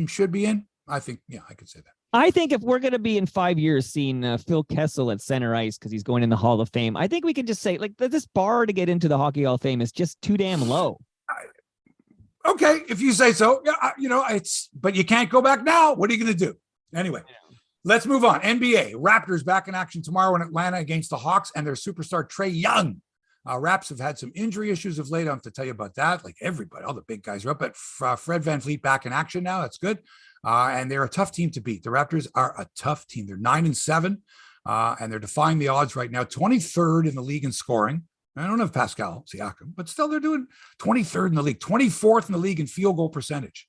should be in, I think, I could say that. I think if we're going to be in 5 years seeing Phil Kessel at center ice because he's going in the Hall of Fame, I think we can just say this bar to get into the Hockey Hall of Fame is just too damn low. Okay, if you say so, but you can't go back now. What are you going to do? Anyway, let's move on. NBA, Raptors back in action tomorrow in Atlanta against the Hawks and their superstar Trae Young. Raps have had some injury issues of late. I don't have to tell you about that. Like everybody, all the big guys are up, but Fred VanVleet back in action now. That's good. And they're a tough team to beat. The Raptors are a tough team. They're 9-7, and they're defying the odds right now. 23rd in the league in scoring. I don't have Pascal Siakam, but still they're doing 23rd in the league, 24th in the league in field goal percentage,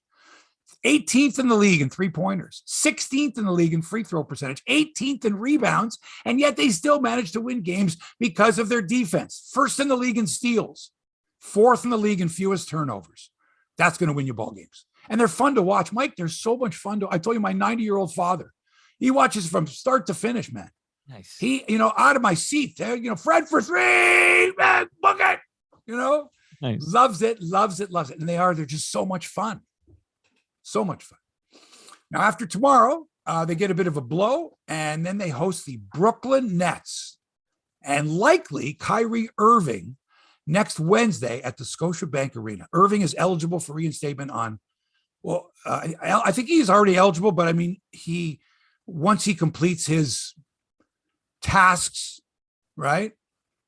18th in the league in 3-pointers, 16th in the league in free throw percentage, 18th in rebounds, and yet they still manage to win games because of their defense. First in the league in steals, 4th in the league in fewest turnovers. That's going to win you ball games. And they're fun to watch. Mike, they're so much fun I told you, my 90-year-old father, he watches from start to finish, man. Nice. He, out of my seat there, Fred for 3, man, book it, nice. Loves it. And they're just so much fun. So much fun. Now, after tomorrow, they get a bit of a blow, and then they host the Brooklyn Nets and likely Kyrie Irving next Wednesday at the Scotiabank Arena. Irving is eligible for reinstatement I think he's already eligible, but I mean, once he completes his tasks, right?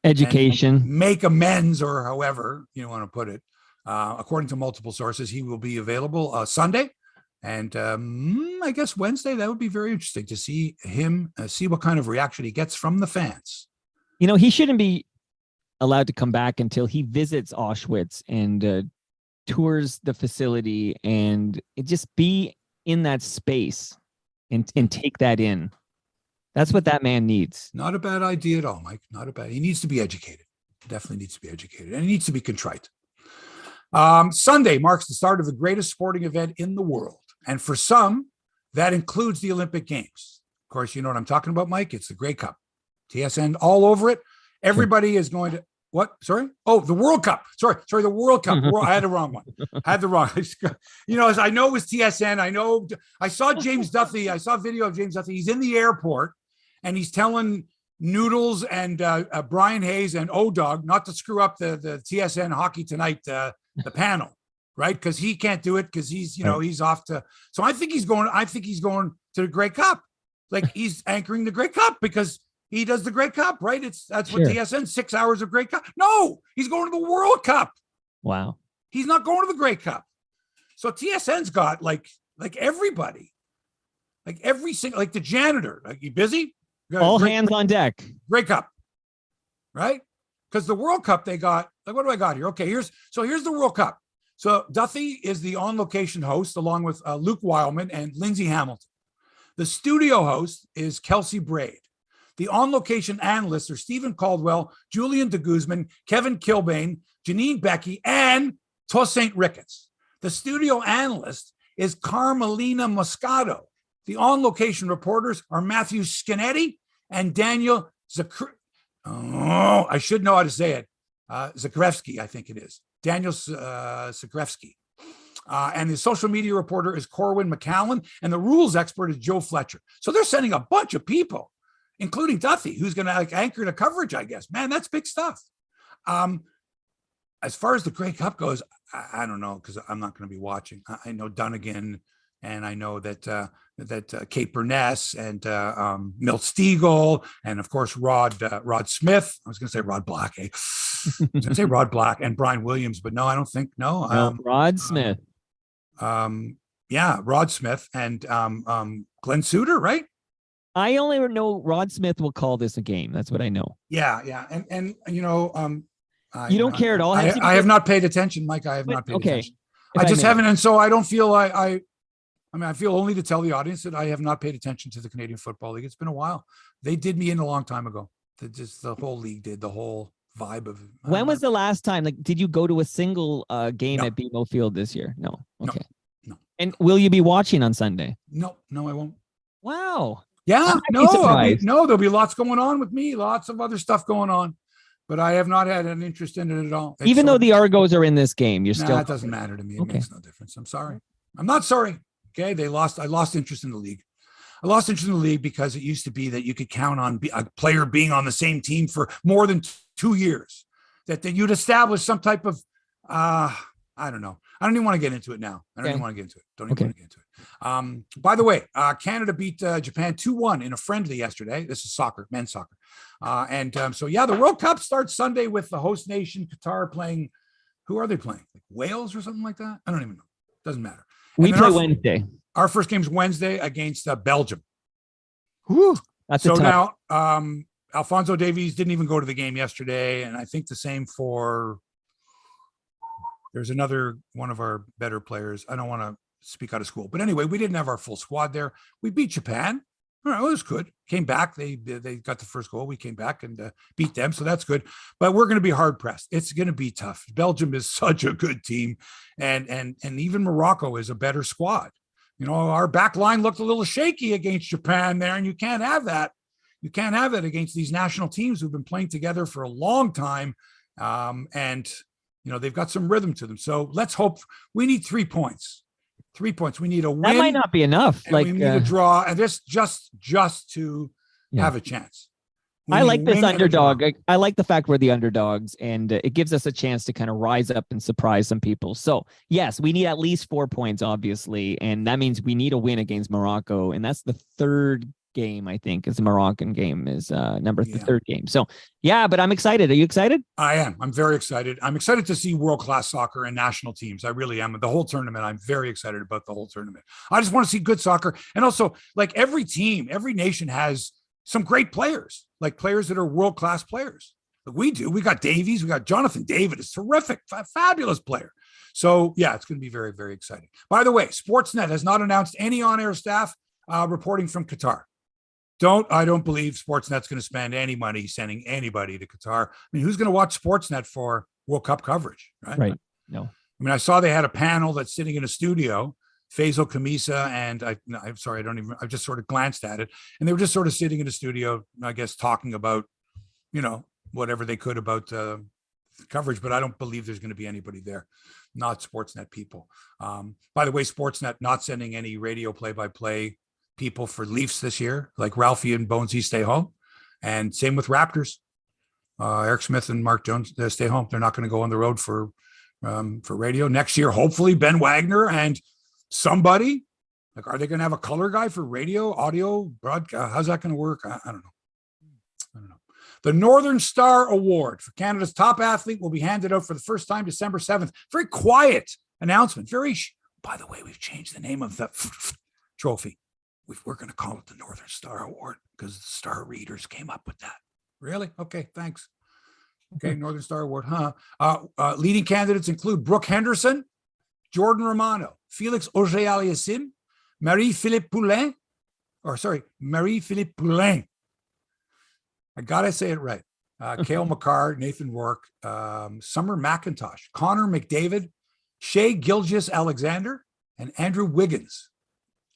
Education. And make amends, or however you want to put it. According to multiple sources, he will be available Sunday. And I guess Wednesday, that would be very interesting to see him, see what kind of reaction he gets from the fans. He shouldn't be allowed to come back until he visits Auschwitz and tours the facility and just be in that space and take that in. That's what that man needs. Not a bad idea at all, Mike. Not a bad. He needs to be educated. Definitely needs to be educated, and he needs to be contrite. Sunday marks the start of the greatest sporting event in the world, and for some, that includes the Olympic Games. Of course, you know what I'm talking about, Mike. It's the Grey Cup. TSN all over it. Everybody is going to. What? Sorry. Oh, the World Cup. Sorry. The World Cup. I had the wrong one. As I know it was TSN. I saw James Duthie. I saw a video of James Duthie. He's in the airport and he's telling Noodles and Brian Hayes and O-Dog not to screw up the TSN Hockey Tonight, the panel, right? Because he can't do it because he's, he's off to. So I think he's going to the Grey Cup. Like he's anchoring the Grey Cup because he does the Grey Cup, right? That's what TSN, 6 hours of Grey Cup. No, he's going to the World Cup. Wow. He's not going to the Grey Cup. So TSN's got like everybody, like every single, like the janitor, like you busy? All hands on deck. Grey Cup, right? Because the World Cup they got, like, what do I got here? Okay, here's the World Cup. So Duthie is the on-location host along with Luke Wildman and Lindsay Hamilton. The studio host is Kelsey Braid. The on-location analysts are Stephen Caldwell, Julian de Guzman, Kevin Kilbane, Janine Becky, and Tosaint Ricketts. The studio analyst is Carmelina Moscato. The on-location reporters are Matthew Skinetti and Daniel I should know how to say it. Zakrevsky, I think it is. Daniel Zakrevsky. And the social media reporter is Corwin McCallan, and the rules expert is Joe Fletcher. So they're sending a bunch of people, including Duthie, who's going to anchor the coverage, I guess. Man, that's big stuff. As far as the Grey Cup goes, I don't know because I'm not going to be watching. I know Dunnigan, and I know that Kate Burness and Milt Stiegel, and of course Rod Smith. I was going to say Rod Black. I was going to say Rod Black and Brian Williams, but no, I don't think Rod Smith. Rod Smith and Glenn Suter, right? I only know Rod Smith will call this a game. That's what I know. Yeah, and you don't care at all. I have not paid attention, Mike. I have not paid attention. I just haven't, and so I don't feel I feel only to tell the audience that I have not paid attention to the Canadian Football League. It's been a while. They did me in a long time ago. The whole league did, the whole vibe of it. When was the last time? Like, did you go to a single game at BMO Field this year? No. Okay. No. And will you be watching on Sunday? No, I won't. Wow. Yeah, there'll be lots going on with me, lots of other stuff going on, but I have not had an interest in it at all. Even though the Argos are in this game, you're still. It doesn't matter to me. It makes no difference. I'm sorry. I'm not sorry. Okay, I lost interest in the league. I lost interest in the league because it used to be that you could count on a player being on the same team for more than 2 years. That you'd establish some type of, I don't know. I don't even want to get into it now. Don't even want to get into it. By the way, Canada beat Japan 2-1 in a friendly yesterday. This is soccer, men's soccer. The World Cup starts Sunday with the host nation, Qatar, playing. Who are they playing? Like Wales or something like that? I don't even know. Doesn't matter. We play Wednesday. Our first game is Wednesday against Belgium. Whew, that's so now Alphonso Davies didn't even go to the game yesterday, and I think the same for. There's another one of our better players. I don't want to speak out of school, but anyway, we didn't have our full squad there. We beat Japan. All right, well, it was good. Came back. They got the first goal. We came back and beat them, so that's good. But we're going to be hard pressed. It's going to be tough. Belgium is such a good team, and even Morocco is a better squad. Our back line looked a little shaky against Japan there, and you can't have that. You can't have it against these national teams who've been playing together for a long time, and they've got some rhythm to them. So let's hope. We need 3 points. 3 points. We need a win. That might not be enough. We need a draw, and just to have a chance. I like this underdog. I like the fact we're the underdogs, and it gives us a chance to kind of rise up and surprise some people. So yes, we need at least 4 points, obviously, and that means we need a win against Morocco, and that's the third game, I think, is the Moroccan game is the third game. So but I'm excited. Are you excited? I am. I'm very excited. I'm excited to see world-class soccer and national teams. I really am. The whole tournament, I'm very excited about the whole tournament. I just want to see good soccer. And also, like, every team, every nation has some great players, like players that are world-class players. Like we do. We got Davies. We got Jonathan David. Is terrific, fabulous player. So it's going to be very, very exciting. By the way, Sportsnet has not announced any on-air staff reporting from Qatar. I don't believe Sportsnet's going to spend any money sending anybody to Qatar. I mean, who's going to watch Sportsnet for World Cup coverage, right? Right. No. I mean, I saw they had a panel that's sitting in a studio, Faisal Kamisa, and I'm sorry, I just sort of glanced at it, and they were just sort of sitting in a studio, I guess, talking about, whatever they could about coverage, but I don't believe there's going to be anybody there, not Sportsnet people. By the way, Sportsnet not sending any radio play-by-play people for Leafs this year, like Ralphie and Bonesy stay home. And same with Raptors. Eric Smith and Mark Jones, they stay home. They're not going to go on the road for radio next year. Hopefully Ben Wagner and somebody, like, are they going to have a color guy for radio, audio, broadcast? How's that going to work? I don't know. The Northern Star Award for Canada's top athlete will be handed out for the first time December 7th. Very quiet announcement. By the way, we've changed the name of the trophy. We're going to call it the Northern Star Award because the Star readers came up with that. Really? Okay, thanks. Okay, Northern Star Award, huh? Leading candidates include Brooke Henderson, Jordan Romano, Felix Auger-Aliassime, Marie-Philippe Poulin. I got to say it right. Cale Makar, Nathan Rourke, Summer McIntosh, Connor McDavid, Shea Gilgeous-Alexander, and Andrew Wiggins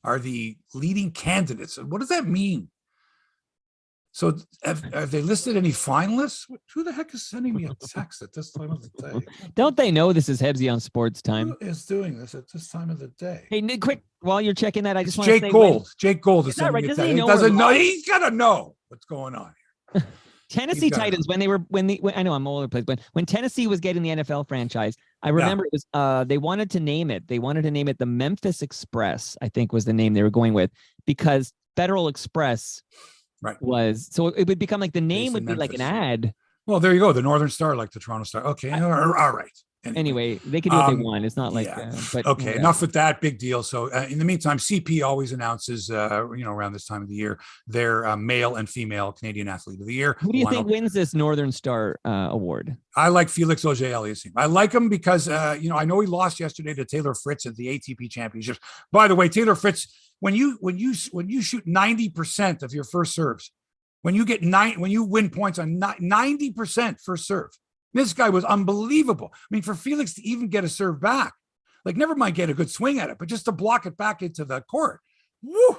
are the leading candidates. What does that mean? So have they listed any finalists? Who the heck is sending me a text at this time of the day? Don't they know this is Hebsy on Sports Time? Who is doing this at this time of the day? Hey, Nick, quick, while you're checking that, I just want to say Jake Gold. Jake Gold is sending me a text. text. He doesn't know. He's got to know what's going on here. Tennessee Titans, when I know I'm all over the place, but when Tennessee was getting the NFL franchise, I remember it was they wanted to name it the Memphis Express, I think was the name they were going with, because Federal Express was, so it would become like the name would be like an ad. Well, there you go. The Northern Star, like the Toronto Star. Okay. All right. Anyway, they could do what they want. It's not like, but okay, enough with that big deal. So in the meantime, CP always announces, around this time of the year, their male and female Canadian Athlete of the Year. Who do you think wins this Northern Star award? I like Felix Auger-Aliassime. I like him because, I know he lost yesterday to Taylor Fritz at the ATP Championships. By the way, Taylor Fritz, when you shoot 90% of your first serves, when you win points on 90% first serve, this guy was unbelievable. I mean, for Felix to even get a serve back, like never mind get a good swing at it, but just to block it back into the court. Woo!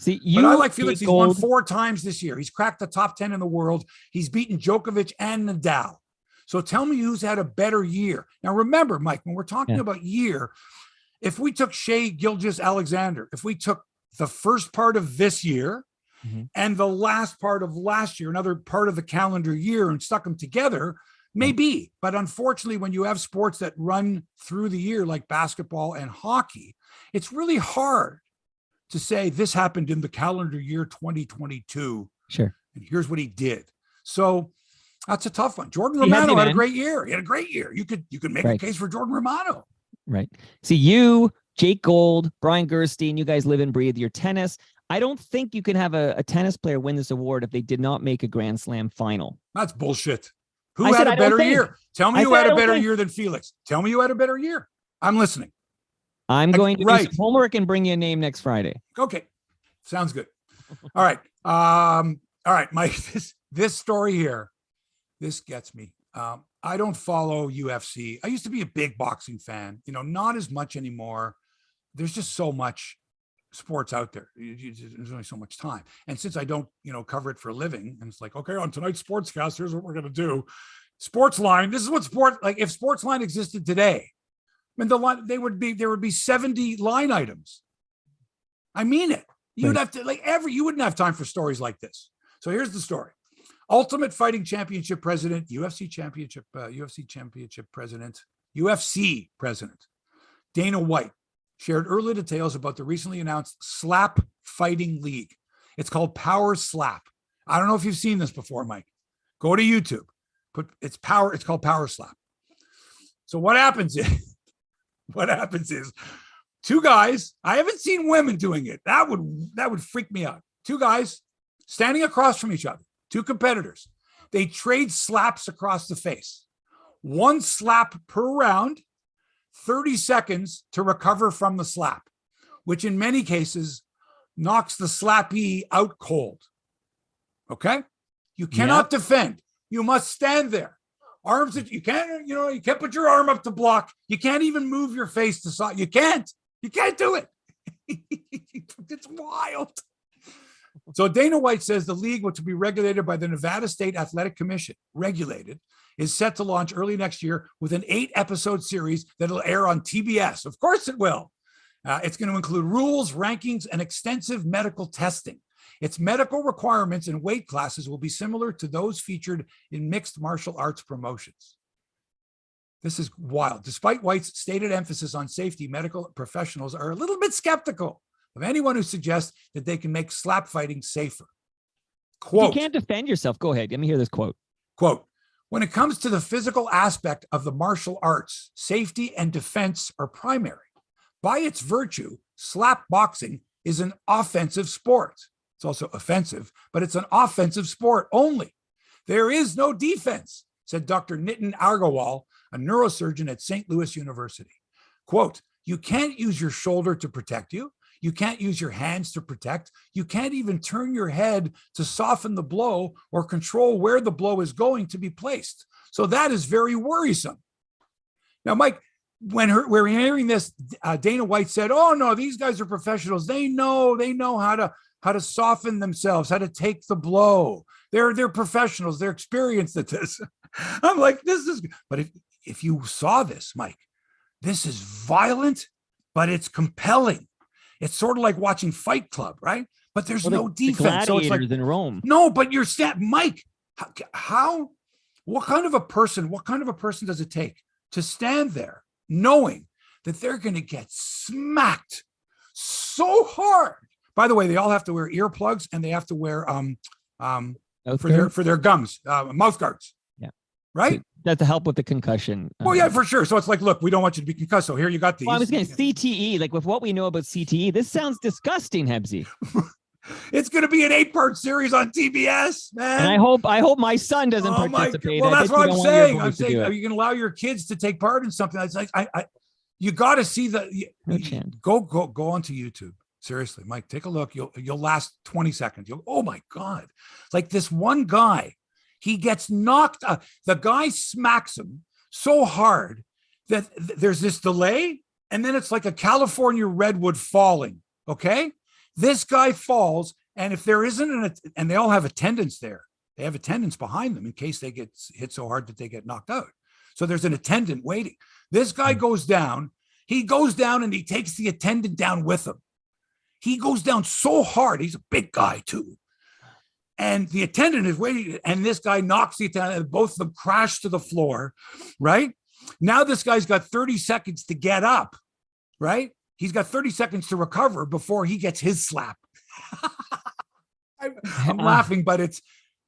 But I like Felix. He's won 4 times this year. He's cracked the top 10 in the world. He's beaten Djokovic and Nadal. So tell me who's had a better year. Now, remember, Mike, when we're talking about year, if we took Shea Gilgeous-Alexander, if we took the first part of this year and the last part of last year, another part of the calendar year, and stuck them together, maybe. But unfortunately, when you have sports that run through the year like basketball and hockey, it's really hard to say this happened in the calendar year 2022. Sure. And here's what he did. So that's a tough one. Jordan Romano had a great year. He had a great year. You could make a case for Jordan Romano. Right. See, you, Jake Gold, Brian Gerstein, you guys live and breathe your tennis. I don't think you can have a tennis player win this award if they did not make a Grand Slam final. That's bullshit. Who had a better year? Tell me who had a better year than Felix. Tell me who had a better year. I'm listening. I'm going to do some homework and bring you a name next Friday. Okay. Sounds good. All right. All right, Mike, this story here, this gets me. I don't follow UFC. I used to be a big boxing fan, not as much anymore. There's just so much sports out there. There's only so much time. And since I don't, cover it for a living, and it's like, okay, on tonight's Sportscast, here's what we're going to do. Sportsline. This is what if Sportsline existed today, I mean, there would be 70 line items. I mean it. You'd have to you wouldn't have time for stories like this. So here's the story. Ultimate Fighting Championship president, UFC Championship president, UFC president, Dana White shared early details about the recently announced Slap Fighting League. It's called Power Slap. I don't know if you've seen this before, Mike. Go to YouTube. It's called Power Slap. So what happens is two guys, I haven't seen women doing it. That would freak me out. Two guys standing across from each other, two competitors. They trade slaps across the face. One slap per round, 30 seconds to recover from the slap, which in many cases knocks the slappee out cold. Okay? You cannot defend. You must stand there. Arms that you can't put your arm up to block. You can't even move your face to side. You can't do it. It's wild. So Dana White says the league, which will be regulated by the Nevada State Athletic Commission, regulated, is set to launch early next year with an 8-episode series that'll air on TBS. Of course it will. It's going to include rules, rankings, and extensive medical testing. Its medical requirements and weight classes will be similar to those featured in mixed martial arts promotions. This is wild. Despite White's stated emphasis on safety, medical professionals are a little bit skeptical of anyone who suggests that they can make slap fighting safer. Quote, if you can't defend yourself, go ahead. Let me hear this quote. Quote, when it comes to the physical aspect of the martial arts, safety and defense are primary. By its virtue, slap boxing is an offensive sport. It's also offensive, but it's an offensive sport only. There is no defense, said Dr. Nitin Agarwal, a neurosurgeon at St. Louis University. Quote, you can't use your shoulder to protect you. You can't use your hands to protect. You can't even turn your head to soften the blow or control where the blow is going to be placed. So that is very worrisome. Now, Mike, when we're hearing this, Dana White said, oh, no, these guys are professionals. They know how to soften themselves, how to take the blow. They're professionals. They're experienced at this. I'm like, this is, but if you saw this, Mike, this is violent, but it's compelling. It's sort of like watching Fight Club, right? But there's no defense. So it's like in Rome. No, but you're Mike. What kind of a person does it take to stand there knowing that they're going to get smacked so hard? By the way, they all have to wear earplugs and they have to wear for their gums, mouth guards. Yeah. Right? That's to help with the concussion. Oh, yeah, for sure. So it's like, look, we don't want you to be concussed. So here you got these. Well, I was going to CTE, like with what we know about CTE, this sounds disgusting, Hebsy. It's going to be an 8-part series on TBS, man. And I hope my son doesn't participate. Well, that's what I'm saying. I'm saying, are you going to allow your kids to take part in something? It's like, you got to see go onto YouTube. Seriously, Mike, take a look. You'll last 20 seconds. Oh my God. Like this one guy, he gets knocked. The guy smacks him so hard that there's this delay. And then it's like a California redwood falling. Okay. This guy falls. And if there isn't and they all have attendants there, they have attendants behind them in case they get hit so hard that they get knocked out. So there's an attendant waiting. This guy goes down. He goes down and he takes the attendant down with him. He goes down so hard. He's a big guy too. And the attendant is waiting. And this guy knocks the attendant and both of them crash to the floor, right? Now this guy's got 30 seconds to get up, right? He's got 30 seconds to recover before he gets his slap. I'm laughing, but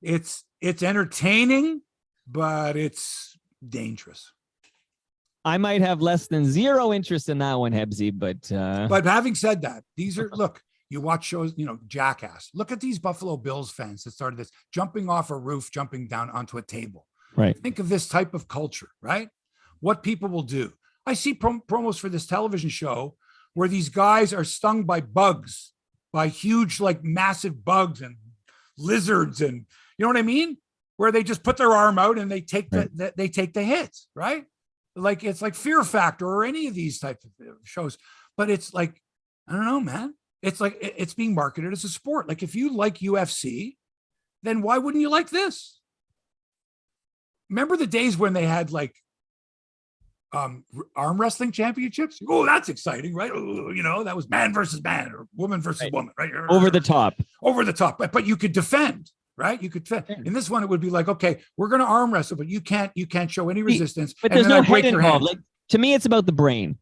it's entertaining, but it's dangerous. I might have less than zero interest in that one, Hebsy, but having said that, look, you watch shows, Jackass. Look at these Buffalo Bills fans that started this, jumping off a roof, jumping down onto a table. Right. Think of this type of culture, right? What people will do. I see promos for this television show where these guys are stung by bugs, by huge, like massive bugs and lizards, and you know what I mean? Where they just put their arm out and they take the hits, right? Like it's like Fear Factor or any of these types of shows, but it's like, I don't know, man. It's like it's being marketed as a sport. Like if you like UFC, then why wouldn't you like this? Remember the days when they had like arm wrestling championships? Oh, that's exciting, right? That was man versus man or woman versus woman, right? Over the top, but you could defend. Right, you could fit. In this one, it would be like, okay, we're going to arm wrestle, but you can't show any resistance. But there's no head involved. Like to me, it's about the brain.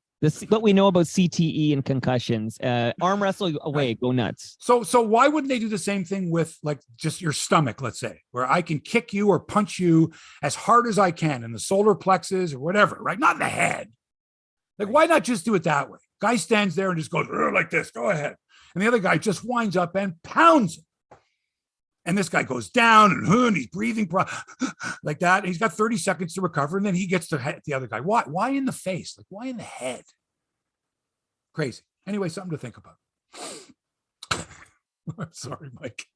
What we know about CTE and concussions. Arm wrestle away, go nuts. So why wouldn't they do the same thing with like just your stomach, let's say, where I can kick you or punch you as hard as I can in the solar plexus or whatever, right? Not in the head. Like, why not just do it that way? Guy stands there and just goes like this. Go ahead, and the other guy just winds up and pounds him. And this guy goes down and he's breathing like that. He's got 30 seconds to recover. And then he gets to hit the other guy. Why in the face? Like, why in the head? Crazy. Anyway, something to think about. I'm sorry, Mike.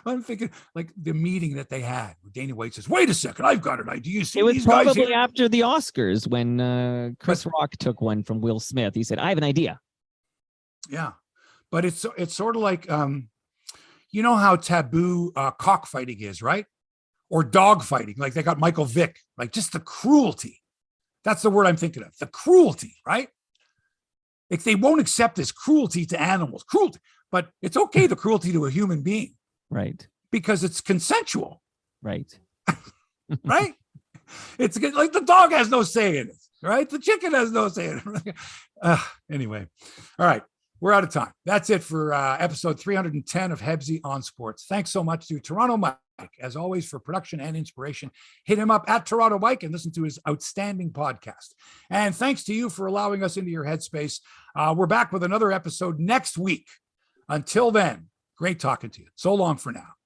I'm thinking like the meeting that they had where Dana White says, wait a second, I've got an idea. You see, it was these guys probably here? After the Oscars when Chris Rock took one from Will Smith. He said, I have an idea. Yeah. But it's sort of like, you know how taboo cockfighting is, right? Or dog fighting, like they got Michael Vick, like just the cruelty. That's the word I'm thinking of. The cruelty, right? If they won't accept this cruelty to animals, cruelty, but it's okay, the cruelty to a human being. Right. Because it's consensual. Right. Right? It's like the dog has no say in it, right? The chicken has no say in it. Anyway, all right. We're out of time. That's it for episode 310 of Hebsy on Sports. Thanks so much to Toronto Mike, as always, for production and inspiration. Hit him up at Toronto Mike and listen to his outstanding podcast. And thanks to you for allowing us into your headspace. We're back with another episode next week. Until then, great talking to you. So long for now.